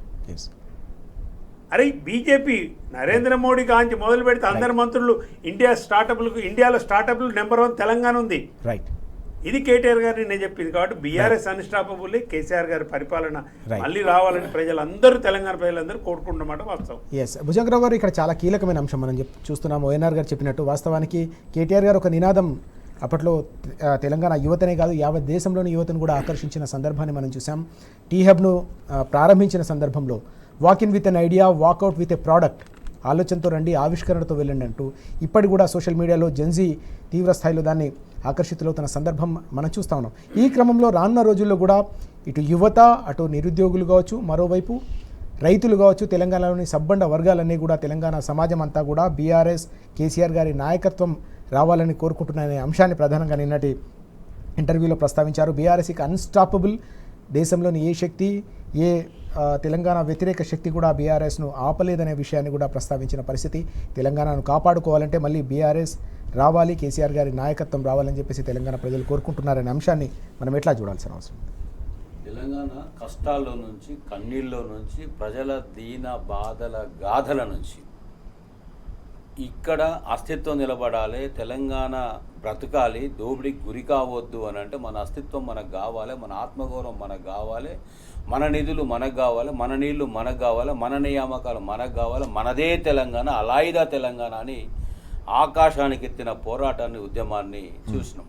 అరే బీజేపీ నరేంద్ర మోడీ కాంచి మొదలు పెడితే అందరి మంత్రులు ఇండియాలో స్టార్టప్లు నెంబర్ 1 తెలంగాణ ఉంది. రైట్. ఇది కేటీఆర్ గారిని నేను చెప్పింది. కాబట్టి బీఆర్ఎస్ అన్స్టాపబుల్, కేసీఆర్ గారి పరిపాలన మళ్ళీ రావాలని ప్రజలందరూ, తెలంగాణ ప్రజలందరూ కోరుకుంటున్నమాట వాస్తవం. ఎస్, భుజంగరావు గారు, ఇక్కడ చాలా కీలకమైన అంశం మనం చూస్తున్నాం. ఓఎన్ఆర్ గారు చెప్పినట్టు వాస్తవానికి కేటీఆర్ గారు ఒక నినాదం అప్పట్లో తెలంగాణ యువతనే కాదు యావత్ దేశంలోని యువతను కూడా ఆకర్షించిన సందర్భాన్ని మనం చూసాం. టీ హబ్ను ప్రారంభించిన సందర్భంలో walk in with an idea, walk out with a product, ఆలోచనతో రండి, ఆవిష్కరణతో వెళ్ళండి అంటూ ఇప్పటి కూడా సోషల్ మీడియాలో జెన్జీ తీవ్ర స్థాయిలో దాన్ని ఆకర్షితులవుతున్న సందర్భం మనం చూస్తూ ఉన్నాం. ఈ క్రమంలో రానున్న రోజుల్లో కూడా ఇటు యువత, అటు నిరుద్యోగులు కావచ్చు, మరోవైపు రైతులు కావచ్చు, తెలంగాణలోని సబ్బండ వర్గాలన్నీ కూడా, తెలంగాణ సమాజం అంతా కూడా బీఆర్ఎస్, కేసీఆర్ గారి నాయకత్వం రావాలని కోరుకుంటున్నారనే అంశాన్ని ప్రధానంగా నిన్నటి ఇంటర్వ్యూలో ప్రస్తావించారు. బీఆర్ఎస్కి అన్స్టాపబుల్, దేశంలోని ఏ శక్తి, ఏ తెలంగాణ వ్యతిరేక శక్తి కూడా బీఆర్ఎస్ను ఆపలేదనే విషయాన్ని కూడా ప్రస్తావించిన పరిస్థితి. తెలంగాణను కాపాడుకోవాలంటే మళ్ళీ బీఆర్ఎస్ రావాలి, కేసీఆర్ గారి నాయకత్వం రావాలని చెప్పేసి తెలంగాణ ప్రజలు కోరుకుంటున్నారనే అంశాన్ని మనం ఎట్లా చూడాల్సిన అవసరం? తెలంగాణ కష్టాల్లో నుంచి, కన్నీళ్ళలో నుంచి, ప్రజల దీన బాధల గాథల నుంచి ఇక్కడ అస్తిత్వం నిలబడాలి, తెలంగాణ బ్రతకాలి, దోపిడీకి గురి కావద్దు అని అంటే మన అస్తిత్వం మనకు కావాలి, మన ఆత్మగౌరవం మనకు కావాలి, మన నిధులు మనకు కావాలి, మన నీళ్లు మనకు కావాలి, మన నియామకాలు మనకు కావాలి, మనదే తెలంగాణ, అలాయిదా తెలంగాణ అని ఆకాశానికి ఎత్తిన పోరాటాన్ని, ఉద్యమాన్ని చూసినాం.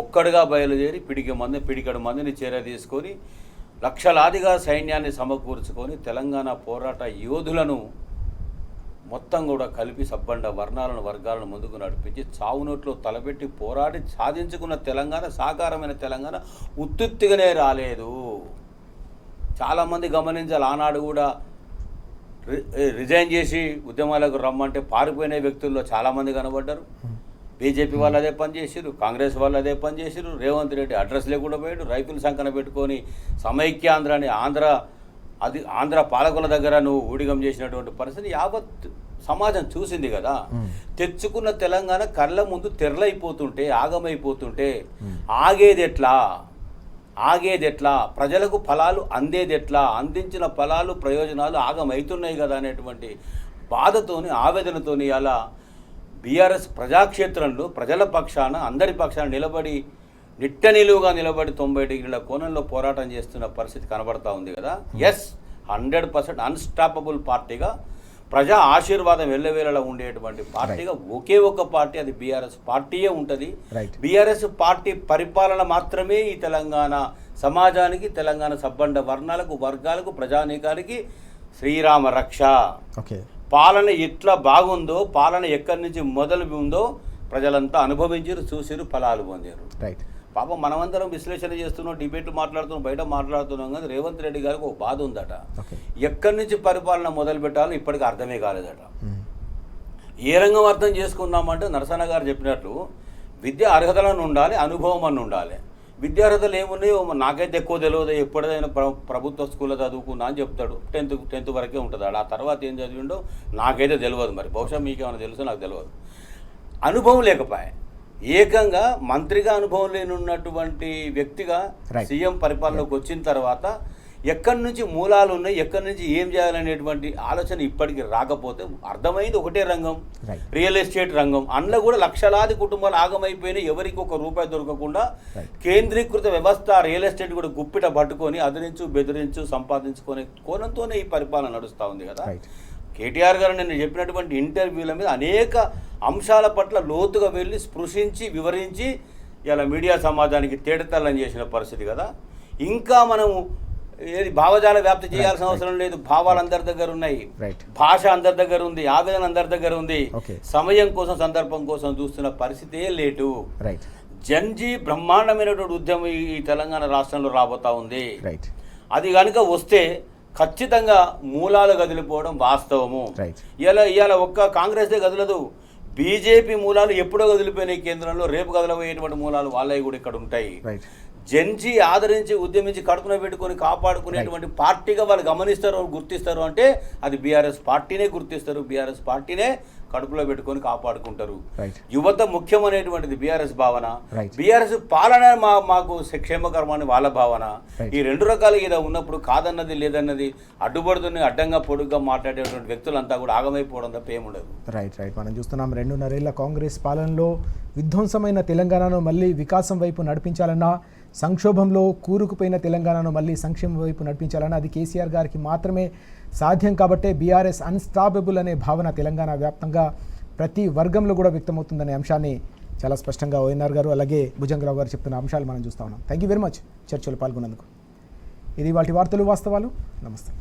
ఒక్కడిగా బయలుదేరి పిడికడు మందిని చేర తీసుకొని లక్షలాదిగా సైన్యాన్ని సమకూర్చుకొని తెలంగాణ పోరాట యోధులను మొత్తం కూడా కలిపి సబ్బండ వర్గాలను ముందుకు నడిపించి చావునోట్లో తలబెట్టి పోరాడి సాధించుకున్న తెలంగాణ, సాకారమైన తెలంగాణ ఉత్తుత్తిగానే రాలేదు. చాలామంది గమనించాలి, ఆనాడు కూడా రిజైన్ చేసి ఉద్యమాలకు రమ్మంటే పారిపోయిన వ్యక్తుల్లో చాలామంది కనబడ్డారు. బీజేపీ వాళ్ళు అదే పని చేసిరు, కాంగ్రెస్ వాళ్ళు అదే పని చేసిరు. రేవంత్ రెడ్డి అడ్రస్ లేకుండా పోయాడు, రైతుల సంకన పెట్టుకొని సమైక్యాంధ్రాన్ని ఆంధ్ర పాలకుల దగ్గర నువ్వు ఊడిగం చేసినటువంటి పరిస్థితి యావత్ సమాజం చూసింది కదా. తెచ్చుకున్న తెలంగాణ కళ్ళ ముందు తెరలైపోతుంటే, ఆగమైపోతుంటే ఆగేది ఎట్లా, ప్రజలకు ఫలాలు అందేది ఎట్లా, అందించిన ఫలాలు ప్రయోజనాలు ఆగమవుతున్నాయి కదా అనేటువంటి బాధతోని, ఆవేదనతోని అలా బీఆర్ఎస్ ప్రజాక్షేత్రంలో ప్రజల పక్షాన, అందరి పక్షాన నిలబడి, నిలువుగా నిలబడి 90 డిగ్రీల కోణంలో పోరాటం చేస్తున్న పరిస్థితి కనబడతా ఉంది కదా. ఎస్, 100% అన్స్టాపబుల్ పార్టీగా, ప్రజా ఆశీర్వాదం ఎల్లవేళలా ఉండేటువంటి పార్టీగా ఒకే ఒక పార్టీ, అది బీఆర్ఎస్ పార్టీయే ఉంటుంది. బీఆర్ఎస్ పార్టీ పరిపాలన మాత్రమే ఈ తెలంగాణ సమాజానికి, తెలంగాణ సబ్బండ వర్గాలకు, ప్రజానీకానికి శ్రీరామ రక్ష. పాలన ఎట్లా బాగుందో, పాలన ఎక్కడి నుంచి మొదలు ఉందో ప్రజలంతా అనుభవించారు, చూసారు, ఫలాలు పొందారు. పాపం మనమందరం విశ్లేషణ చేస్తున్నాం, డిబేట్లు మాట్లాడుతున్నాం, బయట మాట్లాడుతున్నాం, కానీ రేవంత్ రెడ్డి గారికి ఒక బాధ ఉందట. ఎక్కడి నుంచి పరిపాలన మొదలు పెట్టాలో ఇప్పటికీ అర్థమే కాలేదట. ఏ రంగం అర్థం చేసుకున్నామంటే నరసన్న గారు చెప్పినట్లు విద్య అర్హతలను ఉండాలి, అనుభవం అని ఉండాలి. విద్యార్హతలు ఏమున్నాయో నాకైతే ఎక్కువ తెలియదు, ఎప్పుడైనా ప్రభుత్వ స్కూల్లో చదువుకున్నా అని చెప్తాడు. 10th వరకే ఉంటుంది. ఆ తర్వాత ఏం చదివిండో నాకైతే తెలియదు. మరి బహుశా మీకేమైనా తెలుసో నాకు తెలియదు. అనుభవం లేకపోయా, ఏకంగా మంత్రిగా అనుభవం లేనున్నటువంటి వ్యక్తిగా సీఎం పరిపాలనలోకి వచ్చిన తర్వాత ఎక్కడి నుంచి మూలాలు ఉన్నాయి, ఎక్కడి నుంచి ఏం చేయాలనేటువంటి ఆలోచన ఇప్పటికీ రాకపోతే అర్థమైంది ఒకటే రంగం, రియల్ ఎస్టేట్ రంగం. అందులో కూడా లక్షలాది కుటుంబాలు ఆగమైపోయినాయి. ఎవరికి ఒక రూపాయి దొరకకుండా కేంద్రీకృత వ్యవస్థ రియల్ ఎస్టేట్ కూడా గుప్పిట పట్టుకొని అదిరించు, బెదిరించు, సంపాదించుకునే కోణంతోనే ఈ పరిపాలన నడుస్తూ ఉంది కదా. కేటీఆర్ గారు నేను చెప్పినటువంటి ఇంటర్వ్యూల మీద అనేక అంశాల పట్ల లోతుగా వెళ్ళి స్పృశించి, వివరించి ఇలా మీడియా సమాజానికి తేటతెల్లం చేసిన పరిస్థితి కదా. ఇంకా మనము ఏది భావజాల వ్యాప్తి చేయాల్సిన అవసరం లేదు. భావాలు అందరి దగ్గర ఉన్నాయి, భాష అందరి దగ్గర ఉంది, ఆవేదన అందరి దగ్గర ఉంది. సమయం కోసం, సందర్భం కోసం చూస్తున్న పరిస్థితే లేటు. జన్జీ బ్రహ్మాండమైనటువంటి ఉద్యమం ఈ తెలంగాణ రాష్ట్రంలో రాబోతా ఉంది. అది కనుక వస్తే ఖచ్చితంగా మూలాలు కదిలిపోవడం వాస్తవము. ఇవాళ ఒక్క కాంగ్రెస్దే కదలదు, బీజేపీ మూలాలు ఎప్పుడో కదిలిపోయినాయి కేంద్రంలో. రేపు కదలబోయేటువంటి మూలాలు వాళ్ళవి కూడా ఇక్కడ ఉంటాయి. జెన్జీ ఆదరించి ఉద్యమించి కడుపున పెట్టుకొని కాపాడుకునేటువంటి పార్టీగా వాళ్ళు గమనిస్తారు, గుర్తిస్తారు అంటే అది బీఆర్ఎస్ పార్టీనే గుర్తిస్తారు, బీఆర్ఎస్ పార్టీనే కడుపులో పెట్టుకొని కాపాడుకుంటారు. యువత ముఖ్యం అనేటువంటిది బీఆర్ఎస్ భావన, బీఆర్ఎస్ పాలన మాకు క్షేమకరమని వాళ్ళ భావన. ఈ రెండు రకాలుగా ఏదో ఉన్నప్పుడు కాదన్నది లేదన్నది అడ్డుపడుతున్న అడ్డంగా పొడుగ్గా మాట్లాడేటువంటి వ్యక్తులంతా కూడా ఆగమైపోవడం తప్ప ఏముండదు. రైట్. మనం చూస్తున్నాం 2.5 ఏళ్ల కాంగ్రెస్ పాలనలో విధ్వంసమైన తెలంగాణను మళ్ళీ వికాసం వైపు నడిపించాలన్నా, సంక్షోభంలో కూరుకుపోయిన తెలంగాణను మళ్ళీ సంక్షేమం వైపు నడిపించాలన్నా అది కేసీఆర్ గారికి మాత్రమే సాధ్యం. కాబట్టే బీఆర్ఎస్ అన్స్టాపబుల్ అనే భావన తెలంగాణ వ్యాప్తంగా ప్రతి వర్గంలో కూడా వ్యక్తమవుతుందనే అంశాన్ని చాలా స్పష్టంగా ఓఎన్ఆర్ గారు అలాగే భుజంగరావు గారు చెప్తున్న అంశాలు మనం చూస్తూ ఉన్నాం. థ్యాంక్ యూ వెరీ మచ్ చర్చలో పాల్గొన్నందుకు. ఇది వాటి వార్తలు వాస్తవాలు. నమస్తే.